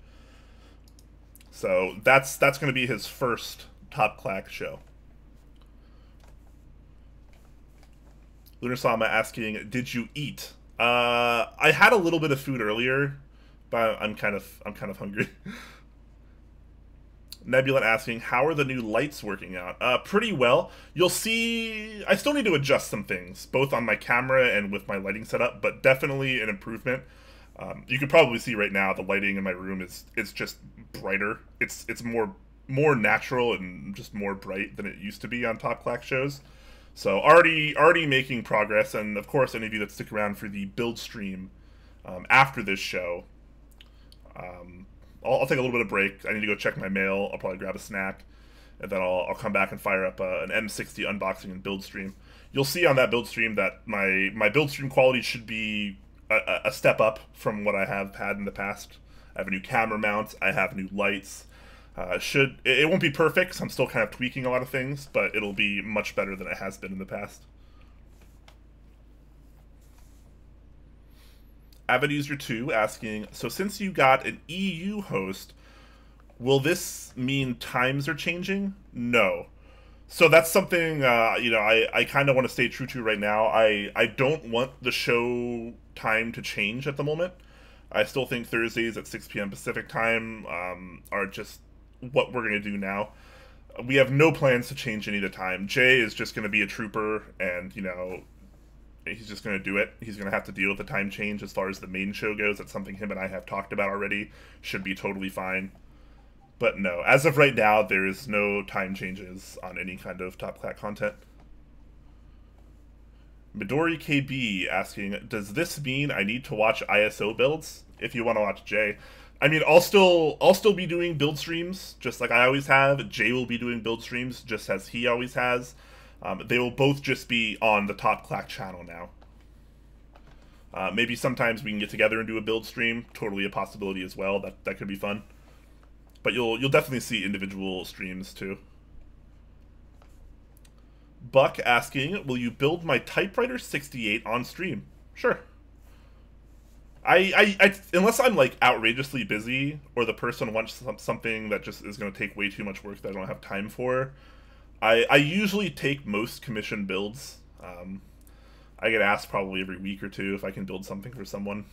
So that's going to be his first Top Clack show. Lunar Sama asking, did you eat? I had a little bit of food earlier, but I'm kind of hungry. Nebula asking, how are the new lights working out? Pretty well. You'll see, I still need to adjust some things, both on my camera and with my lighting setup, but definitely an improvement. You can probably see right now the lighting in my room is just brighter. It's more natural and just more bright than it used to be on Top Clack shows. So already making progress, and of course any of you that stick around for the build stream after this show, I'll take a little bit of break. I need to go check my mail. I'll probably grab a snack, and then I'll come back and fire up an M60 unboxing and build stream. You'll see on that build stream that my build stream quality should be a step up from what I have had in the past. I have a new camera mount. I have new lights. It won't be perfect, 'cause I'm still kind of tweaking a lot of things, but it'll be much better than it has been in the past. Avid User 2 asking, so since you got an EU host, will this mean times are changing? No. So that's something, I kind of want to stay true to right now. I don't want the show time to change at the moment. I still think Thursdays at 6 p.m. Pacific time are just what we're going to do now. We have no plans to change any of the time. Jay is just going to be a trooper, and, he's just going to do it. He's going to have to deal with the time change as far as the main show goes. That's something him and I have talked about already. Should be totally fine. But no, as of right now, there is no time changes on any kind of Top Clack content. Midori KB asking, does this mean I need to watch ISO builds? If you want to watch Jay. I mean, I'll still be doing build streams, just like I always have. Jay will be doing build streams, just as he always has. They will both just be on the Top Clack channel now. Maybe sometimes we can get together and do a build stream. Totally a possibility as well. That could be fun. But you'll definitely see individual streams too. Buck asking, will you build my typewriter 68 on stream? Sure. I unless I'm like outrageously busy, or the person wants something that just is going to take way too much work that I don't have time for, I usually take most commission builds. I get asked probably every week or two if I can build something for someone.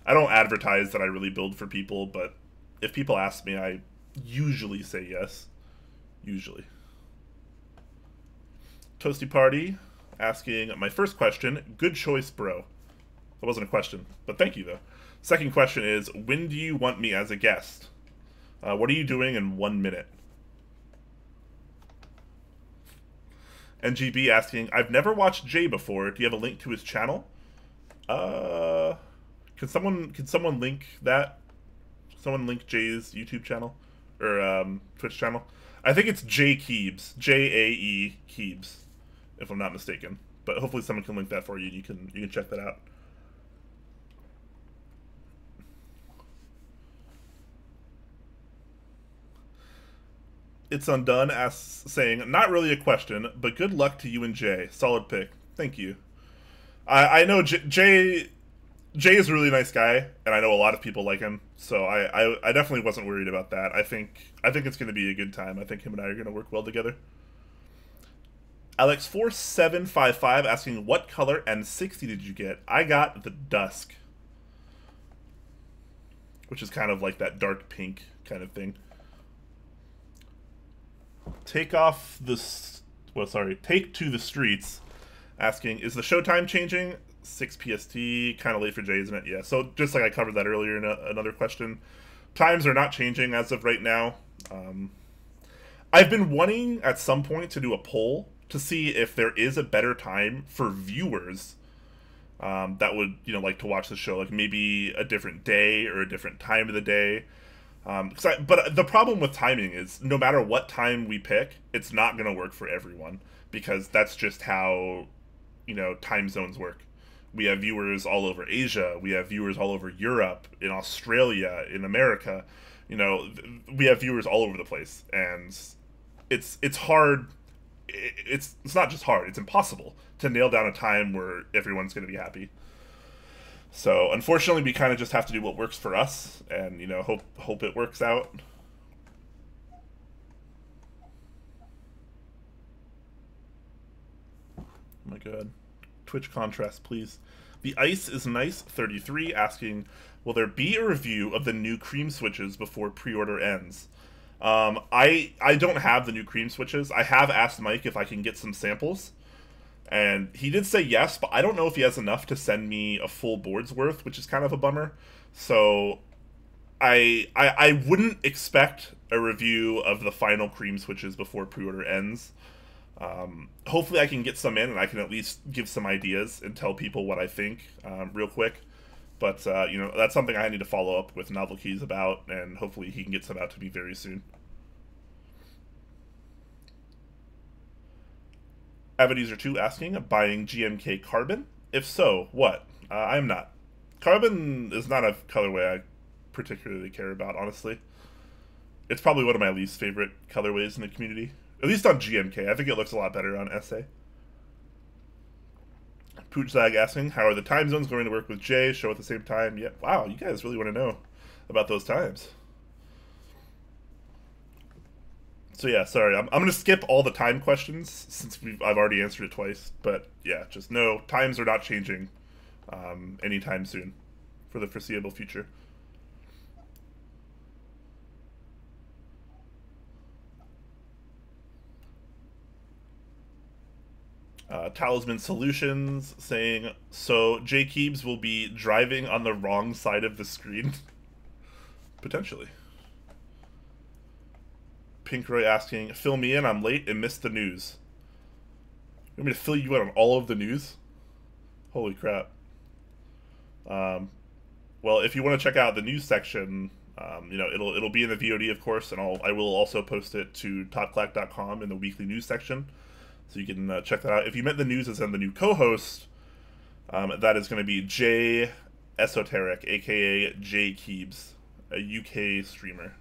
I don't advertise that I really build for people, but if people ask me, I usually say yes. Usually. Toasty Party asking, my first question, good choice, bro. That wasn't a question, but thank you, though. Second question is, when do you want me as a guest? What are you doing in 1 minute? NGB asking, I've never watched Jay before. Do you have a link to his channel? Can someone link that? Someone link Jay's YouTube channel? Or Twitch channel? I think it's Jay Keebs. J-A-E Keebs, if I'm not mistaken. But hopefully someone can link that for you and you can check that out. It's Undone asks, saying, not really a question, but good luck to you and Jay. Solid pick. Thank you. I know Jay is a really nice guy, and I know a lot of people like him, so I definitely wasn't worried about that. I think it's going to be a good time. I think him and I are going to work well together. Alex4755 asking, what color M60 did you get? I got the Dusk, which is kind of like that dark pink kind of thing. Take to the streets asking, is the showtime changing? 6 PST, kind of late for Jay, isn't it? Yeah, so just like I covered that earlier in another question, times are not changing as of right now. I've been wanting at some point to do a poll to see if there is a better time for viewers that would, like to watch the show, like maybe a different day or a different time of the day. But the problem with timing is no matter what time we pick, it's not going to work for everyone, because that's just how time zones work. We have viewers all over Asia. We have viewers all over Europe, in Australia, in America. We have viewers all over the place, and it's hard. It's not just hard; it's impossible to nail down a time where everyone's going to be happy. So unfortunately, we kind of just have to do what works for us, and hope it works out. Oh my god, Twitch contrast, please. The Ice is Nice 33 asking, will there be a review of the new cream switches before pre-order ends? I don't have the new cream switches. I have asked Mike if I can get some samples, and he did say yes, but I don't know if he has enough to send me a full board's worth, which is kind of a bummer. So I wouldn't expect a review of the final cream switches before pre-order ends. Hopefully I can get some in and I can at least give some ideas and tell people what I think real quick. But, that's something I need to follow up with Novelkeys about, and hopefully he can get some out to me very soon. Avid User 2 asking, buying GMK Carbon? If so, what? I am not. Carbon is not a colorway I particularly care about, honestly. It's probably one of my least favorite colorways in the community. At least on GMK. I think it looks a lot better on SA. Poochzag asking, how are the time zones going to work with Jay? Show at the same time? Yeah, wow, you guys really want to know about those times. So yeah, sorry, I'm going to skip all the time questions since I've already answered it twice. But yeah, just no, times are not changing anytime soon for the foreseeable future. Talisman Solutions saying, so JKeebs will be driving on the wrong side of the screen? Potentially. Pinkroy asking, fill me in, I'm late and missed the news. You want me to fill you in on all of the news? Holy crap. Well, if you want to check out the news section, it'll be in the VOD, of course, and I will also post it to topclack.com in the weekly news section. So you can check that out. If you meant the news as in the new co-host, that is going to be Jay Esoteric, aka JKeebs, a UK streamer.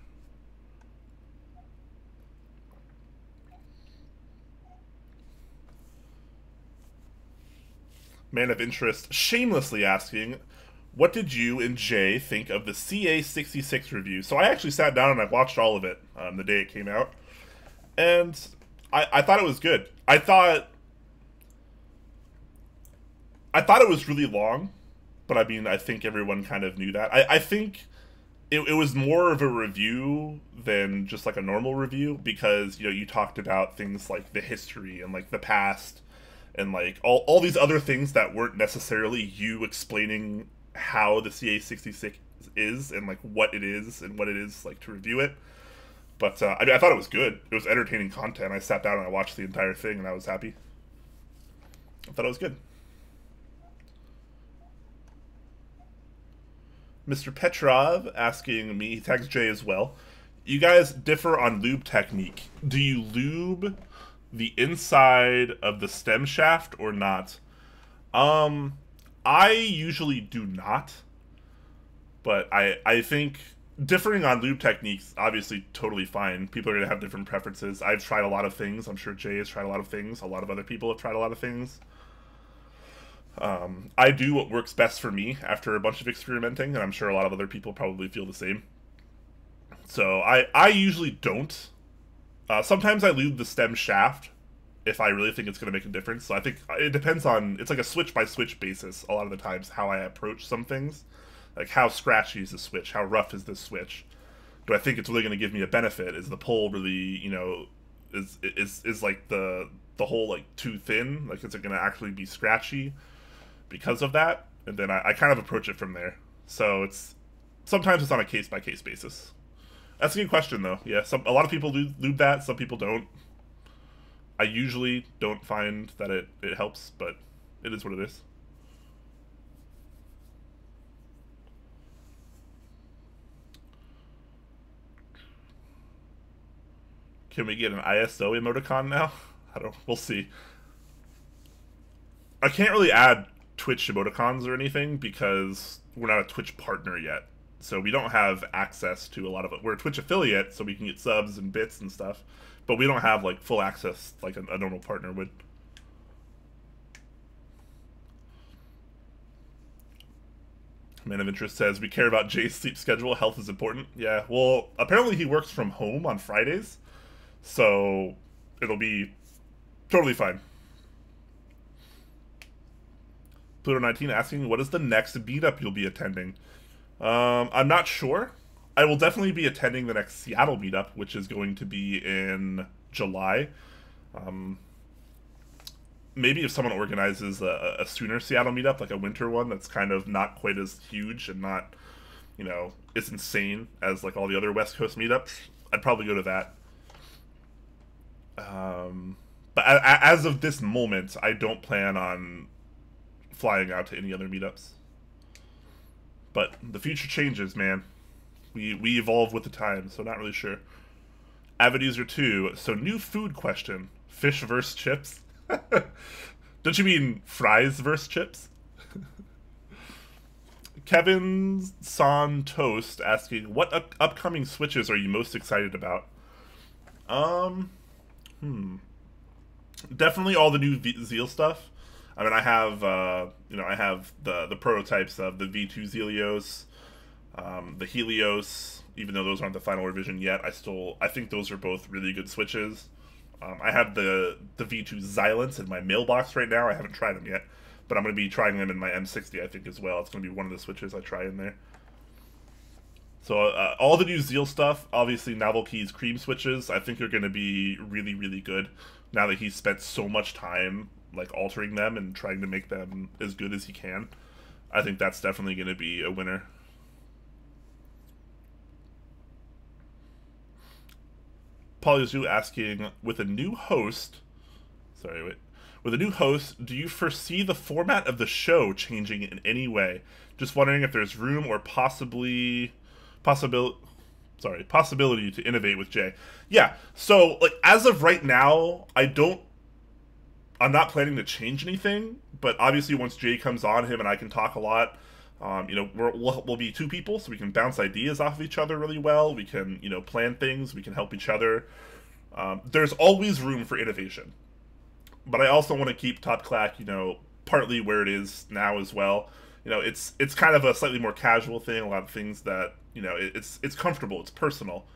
Man of Interest shamelessly asking, what did you and Jay think of the CA66 review? So I actually sat down and I watched all of it the day it came out. And I thought it was good. I thought it was really long, but I mean, I think everyone kind of knew that. I think it was more of a review than just like a normal review, because, you talked about things like the history and like the past and like all these other things that weren't necessarily you explaining how the CA66 is and like what it is and what it is like to review it. But I thought it was good. It was entertaining content. I sat down and I watched the entire thing, and I was happy. I thought it was good. Mr. Petrov asking me, he tags Jay as well, you guys differ on lube technique. Do you lube the inside of the stem shaft or not? I usually do not. But I think differing on lube techniques, obviously totally fine. People are going to have different preferences. I've tried a lot of things. I'm sure Jay has tried a lot of things. A lot of other people have tried a lot of things. I do what works best for me after a bunch of experimenting, and I'm sure a lot of other people probably feel the same. So I usually don't. Sometimes I lube the stem shaft if I really think it's going to make a difference. So I think it depends on, it's like a switch-by-switch basis a lot of the times how I approach some things. Like, how scratchy is the switch? How rough is this switch? Do I think it's really going to give me a benefit? Is the pull really, is like the hole like too thin? Like, is it going to actually be scratchy because of that? And then I kind of approach it from there. So sometimes it's on a case-by-case basis. That's a good question, though. Yeah, a lot of people lube that. Some people don't. I usually don't find that it helps, but it is what it is. Can we get an ISO emoticon now? We'll see. I can't really add Twitch emoticons or anything because we're not a Twitch partner yet. So we don't have access to a lot of it. We're a Twitch affiliate, so we can get subs and bits and stuff. But we don't have, like, full access like a normal partner would. Man of Interest says, we care about Jay's sleep schedule. Health is important. Yeah, well, apparently he works from home on Fridays. So it'll be totally fine. Pluto19 asking, what is the next meetup you'll be attending? I'm not sure. I will definitely be attending the next Seattle meetup, which is going to be in July. Maybe if someone organizes a sooner Seattle meetup, like a winter one that's kind of not quite as huge and not, you know, as insane as like all the other West Coast meetups, I'd probably go to that. But as of this moment, I don't plan on flying out to any other meetups. But the future changes, man. We evolve with the times, so not really sure. Avid user 2, so new food question. Fish versus chips? Don't you mean fries versus chips? Kevin San Toast asking, what upcoming Switches are you most excited about? Definitely all the new Zeal stuff. I mean, I have, you know, I have the prototypes of the V2 Zelios, the Helios, even though those aren't the final revision yet. I think those are both really good Switches. I have the V2 Xylants in my mailbox right now. I haven't tried them yet, but I'm going to be trying them in my M60, I think, as well. It's going to be one of the Switches I try in there. So all the new Zeal stuff, obviously Novelkeys Cream Switches, I think are going to be really, really good now that he's spent so much time like altering them and trying to make them as good as he can. I think that's definitely going to be a winner. Polyazu asking, with a new host, with a new host, do you foresee the format of the show changing in any way? Just wondering if there's room or possibility to innovate with Jay. Yeah, so like as of right now, I'm not planning to change anything, but obviously once Jay comes on, him and I can talk a lot. You know, we'll be two people, so we can bounce ideas off of each other really well. We can, you know, plan things. We can help each other. There's always room for innovation. But I also want to keep Top Clack, you know, partly where it is now as well. You know, it's kind of a slightly more casual thing. A lot of things that, you know, it's comfortable. It's personal.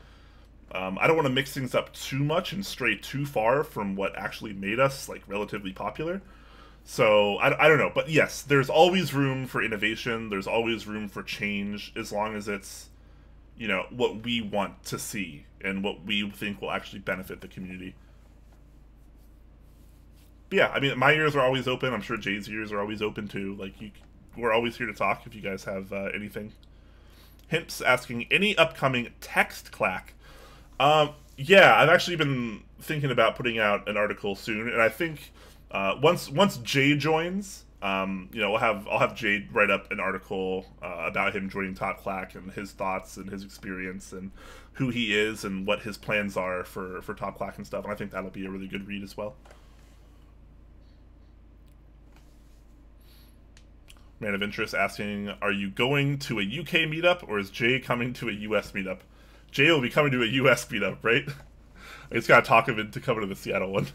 I don't want to mix things up too much and stray too far from what actually made us, like, relatively popular. So, I don't know. But yes, there's always room for innovation. There's always room for change, as long as it's, you know, what we want to see and what we think will actually benefit the community. But yeah, I mean, my ears are always open. I'm sure Jay's ears are always open, too. Like, we're always here to talk if you guys have anything. Himps asking, any upcoming text Clack? Yeah, I've actually been thinking about putting out an article soon, and I think once Jay joins, you know, I'll have Jay write up an article about him joining Top Clack and his thoughts and his experience and who he is and what his plans are for Top Clack and stuff. And I think that'll be a really good read as well. Man of Interest asking, are you going to a UK meetup or is Jay coming to a US meetup? Jay will be coming to a US meetup, right? I just gotta talk him into coming to the Seattle one.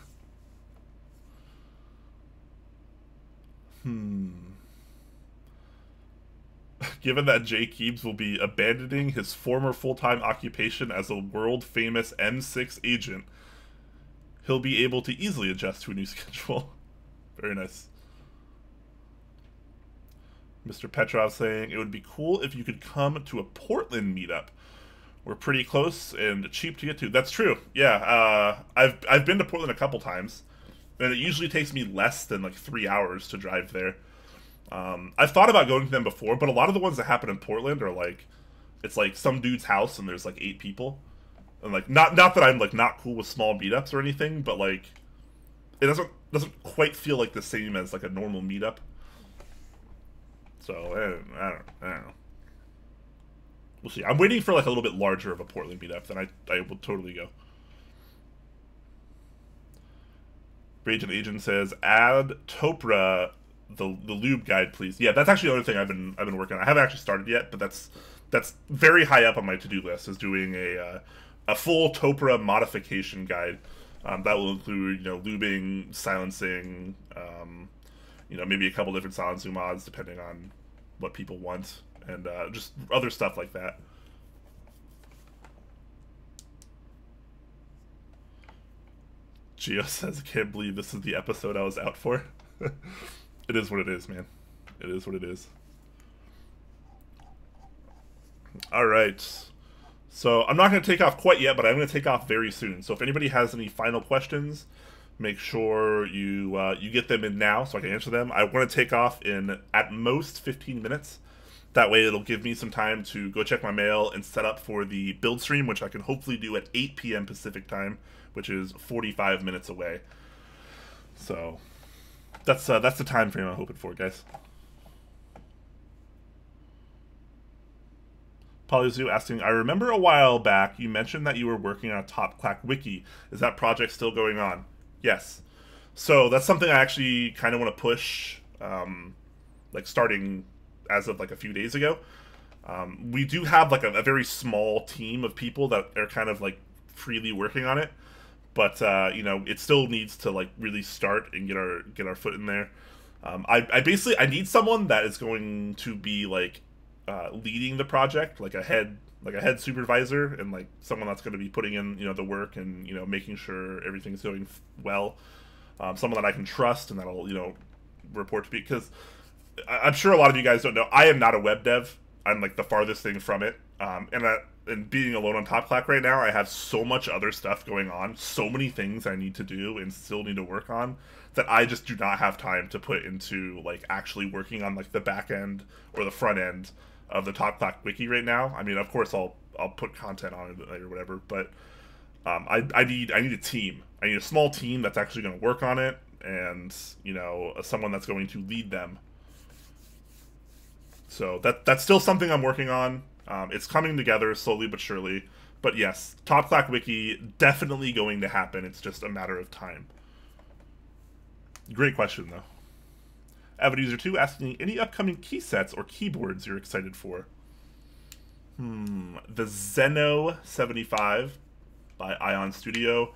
Given that Jay Keebs will be abandoning his former full-time occupation as a world-famous M6 agent, he'll be able to easily adjust to a new schedule. Very nice. Mr. Petrov saying, it would be cool if you could come to a Portland meetup. We're pretty close and cheap to get to. That's true. Yeah, I've been to Portland a couple times, and it usually takes me less than like 3 hours to drive there. I've thought about going to them before, but a lot of the ones that happen in Portland are like, it's like some dude's house and there's like 8 people, and like not that I'm like not cool with small meetups or anything, but like it doesn't quite feel like the same as like a normal meetup. So I don't know. We'll see. I'm waiting for like a little bit larger of a Portland meetup, then I will totally go. Rage and Agent says, add Topra the lube guide, please. Yeah, that's actually the other thing I've been working on. I haven't actually started yet, but that's very high up on my to-do list, is doing a full Topra modification guide. That will include, you know, lubing, silencing, you know, maybe a couple different silencing mods depending on what people want, and just other stuff like that. Gio says, I can't believe this is the episode I was out for. It is what it is, man. It is what it is. Alright. So, I'm not going to take off quite yet, but I'm going to take off very soon. So if anybody has any final questions, make sure you get them in now so I can answer them. I want to take off in, at most, 15 minutes. That way it'll give me some time to go check my mail and set up for the build stream, which I can hopefully do at 8 p.m. Pacific time, which is 45 minutes away. So that's the time frame I'm hoping for, guys. Polyzoo asking, I remember a while back you mentioned that you were working on a Top Clack wiki. Is that project still going on? Yes. So that's something I actually kind of want to push, like starting as of like a few days ago. We do have like a very small team of people that are kind of like freely working on it, but you know, it still needs to like really start and get our foot in there. I basically need someone that is going to be like leading the project, like a head supervisor, and like someone that's going to be putting in, you know, the work and, you know, making sure everything's going well. Someone that I can trust and that'll, you know, report to me, because I'm sure a lot of you guys don't know, I am not a web dev. I'm like the farthest thing from it. And being alone on Top Clack right now, I have so much other stuff going on, so many things I need to do and still need to work on, that I just do not have time to put into like actually working on like the back end or the front end of the Top Clack wiki right now. I mean, of course I'll put content on it or whatever, but I need a team. I need a small team that's actually going to work on it, and, you know, someone that's going to lead them. So that's still something I'm working on. It's coming together slowly but surely. But yes, Top Clack wiki definitely going to happen. It's just a matter of time. Great question, though. Avid User 2 asking, any upcoming key sets or keyboards you're excited for? The Zeno 75 by Ion Studio.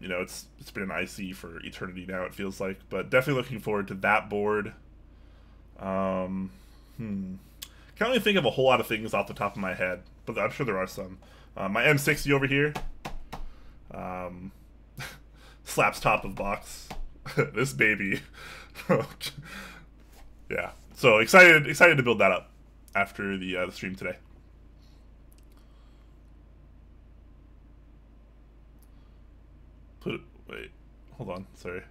You know, it's been an IC for eternity now, it feels like. But definitely looking forward to that board. Can't really think of a whole lot of things off the top of my head, but I'm sure there are some. My M60 over here. Slaps top of box. This baby. Yeah. So excited to build that up after the stream today. Wait, hold on. Sorry.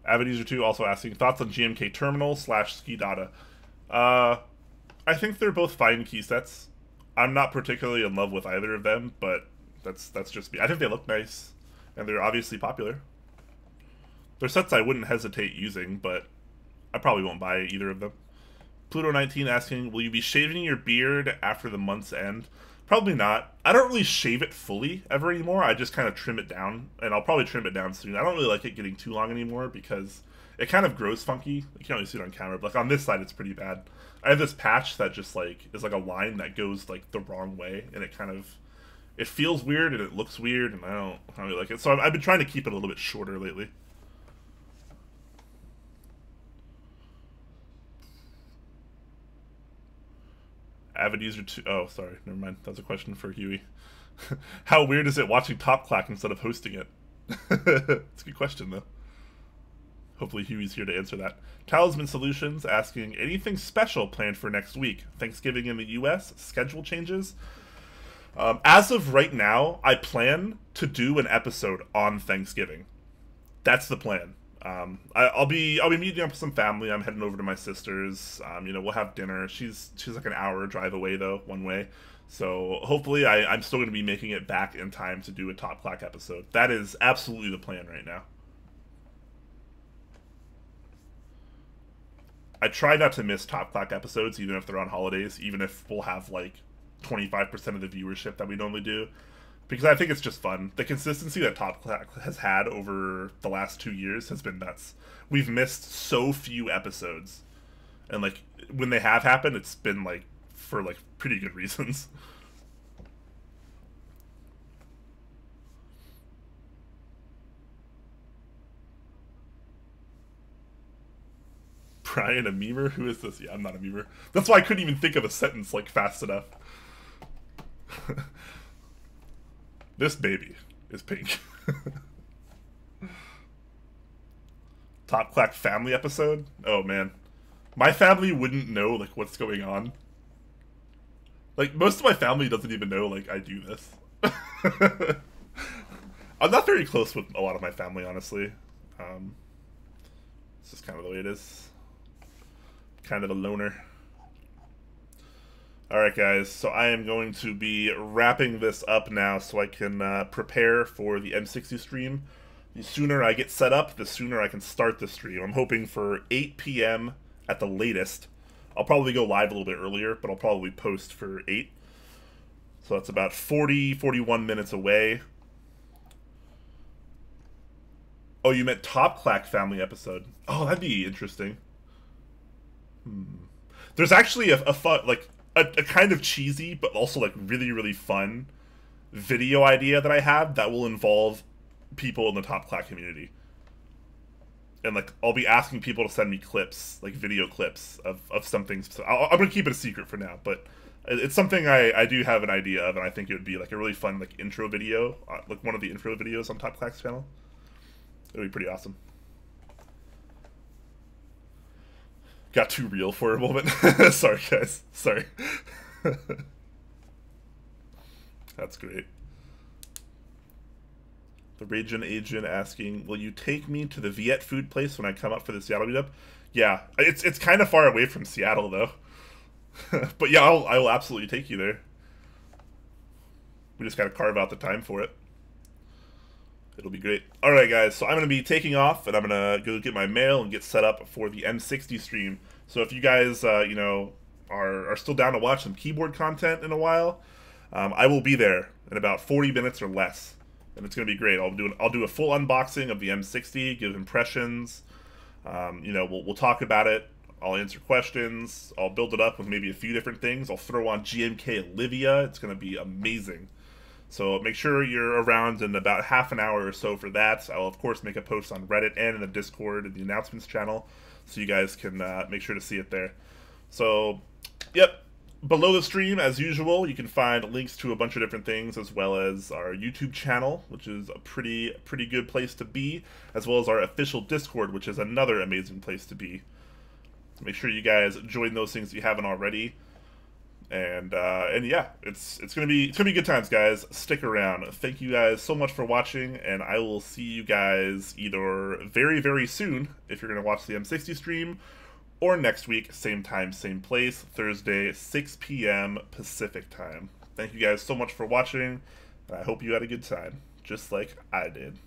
Avid User 2 also asking, thoughts on GMK Terminal / Ski Data. I think they're both fine key sets. I'm not particularly in love with either of them, but that's just me. I think they look nice, and they're obviously popular. They're sets I wouldn't hesitate using, but I probably won't buy either of them. Pluto19 asking, will you be shaving your beard after the month's end? Probably not. I don't really shave it fully ever anymore. I just kind of trim it down, and I'll probably trim it down soon. I don't really like it getting too long anymore because it kind of grows funky. You can't really see it on camera, but like on this side it's pretty bad. I have this patch that just like is like a line that goes like the wrong way, and it feels weird and it looks weird, and I don't really like it. So I've been trying to keep it a little bit shorter lately. Avid User 2... Oh, sorry. Never mind. That was a question for Huey. How weird is it watching Top Clack instead of hosting it? It's a good question, though. Hopefully Huey's here to answer that. Talisman Solutions asking, anything special planned for next week? Thanksgiving in the U.S.? Schedule changes? As of right now, I plan to do an episode on Thanksgiving. That's the plan. I'll be meeting up with some family. I'm heading over to my sister's. You know, we'll have dinner. She's like an hour drive away though, one way. So hopefully I'm still going to be making it back in time to do a Top Clack episode. That is absolutely the plan right now. I try not to miss Top Clack episodes, even if they're on holidays, even if we'll have like 25% of the viewership that we normally do. because I think it's just fun. The consistency that Top Clack has had over the last 2 years has been nuts. We've missed so few episodes, and like when they have happened, it's been like for like pretty good reasons. Brian, a memer? Who is this? Yeah, I'm not a memer. That's why I couldn't even think of a sentence like fast enough. This baby is pink. Top Clack family episode? Oh man. My family wouldn't know like what's going on. Like most of my family doesn't even know like I do this. I'm not very close with a lot of my family, honestly. It's just kind of the way it is. Kind of a loner. Alright guys, so I am going to be wrapping this up now so I can prepare for the M60 stream. The sooner I get set up, the sooner I can start the stream. I'm hoping for 8 p.m. at the latest. I'll probably go live a little bit earlier, but I'll probably post for 8. So that's about 41 minutes away. Oh, you meant Top Clack family episode. Oh, that'd be interesting. There's actually a fun, like, a kind of cheesy, but also, like, really, really fun video idea that I have that will involve people in the Top Clack community. And, like, I'll be asking people to send me clips, like, video clips of something. So I'm going to keep it a secret for now, but it's something I do have an idea of, and I think it would be, like, a really fun, like, intro video, like, one of the intro videos on Top Clack's channel. It would be pretty awesome. Got too real for a moment. Sorry, guys. Sorry. That's great. The Ragin' Agent asking, will you take me to the Viet food place when I come up for the Seattle meetup? Yeah, it's kind of far away from Seattle, though. But yeah, I will absolutely take you there. We just gotta carve out the time for it. It'll be great. Alright guys, so I'm going to be taking off, and I'm going to go get my mail and get set up for the M60 stream. So if you guys, you know, are still down to watch some keyboard content in a while, I will be there in about 40 minutes or less. And it's going to be great. I'll do a full unboxing of the M60, give impressions. You know, we'll talk about it. I'll answer questions. I'll build it up with maybe a few different things. I'll throw on GMK Olivia. It's going to be amazing. So make sure you're around in about half an hour or so for that. I'll, of course, make a post on Reddit and in the Discord and the announcements channel, so you guys can make sure to see it there. So, yep. Below the stream, as usual, you can find links to a bunch of different things, as well as our YouTube channel, which is a pretty good place to be, as well as our official Discord, which is another amazing place to be. Make sure you guys join those things if you haven't already. And yeah, it's gonna be good times, guys. Stick around. Thank you guys so much for watching, and I will see you guys either very soon if you're gonna watch the M60 stream, or next week, same time, same place, Thursday, 6 p.m. Pacific time. Thank you guys so much for watching, and I hope you had a good time, just like I did.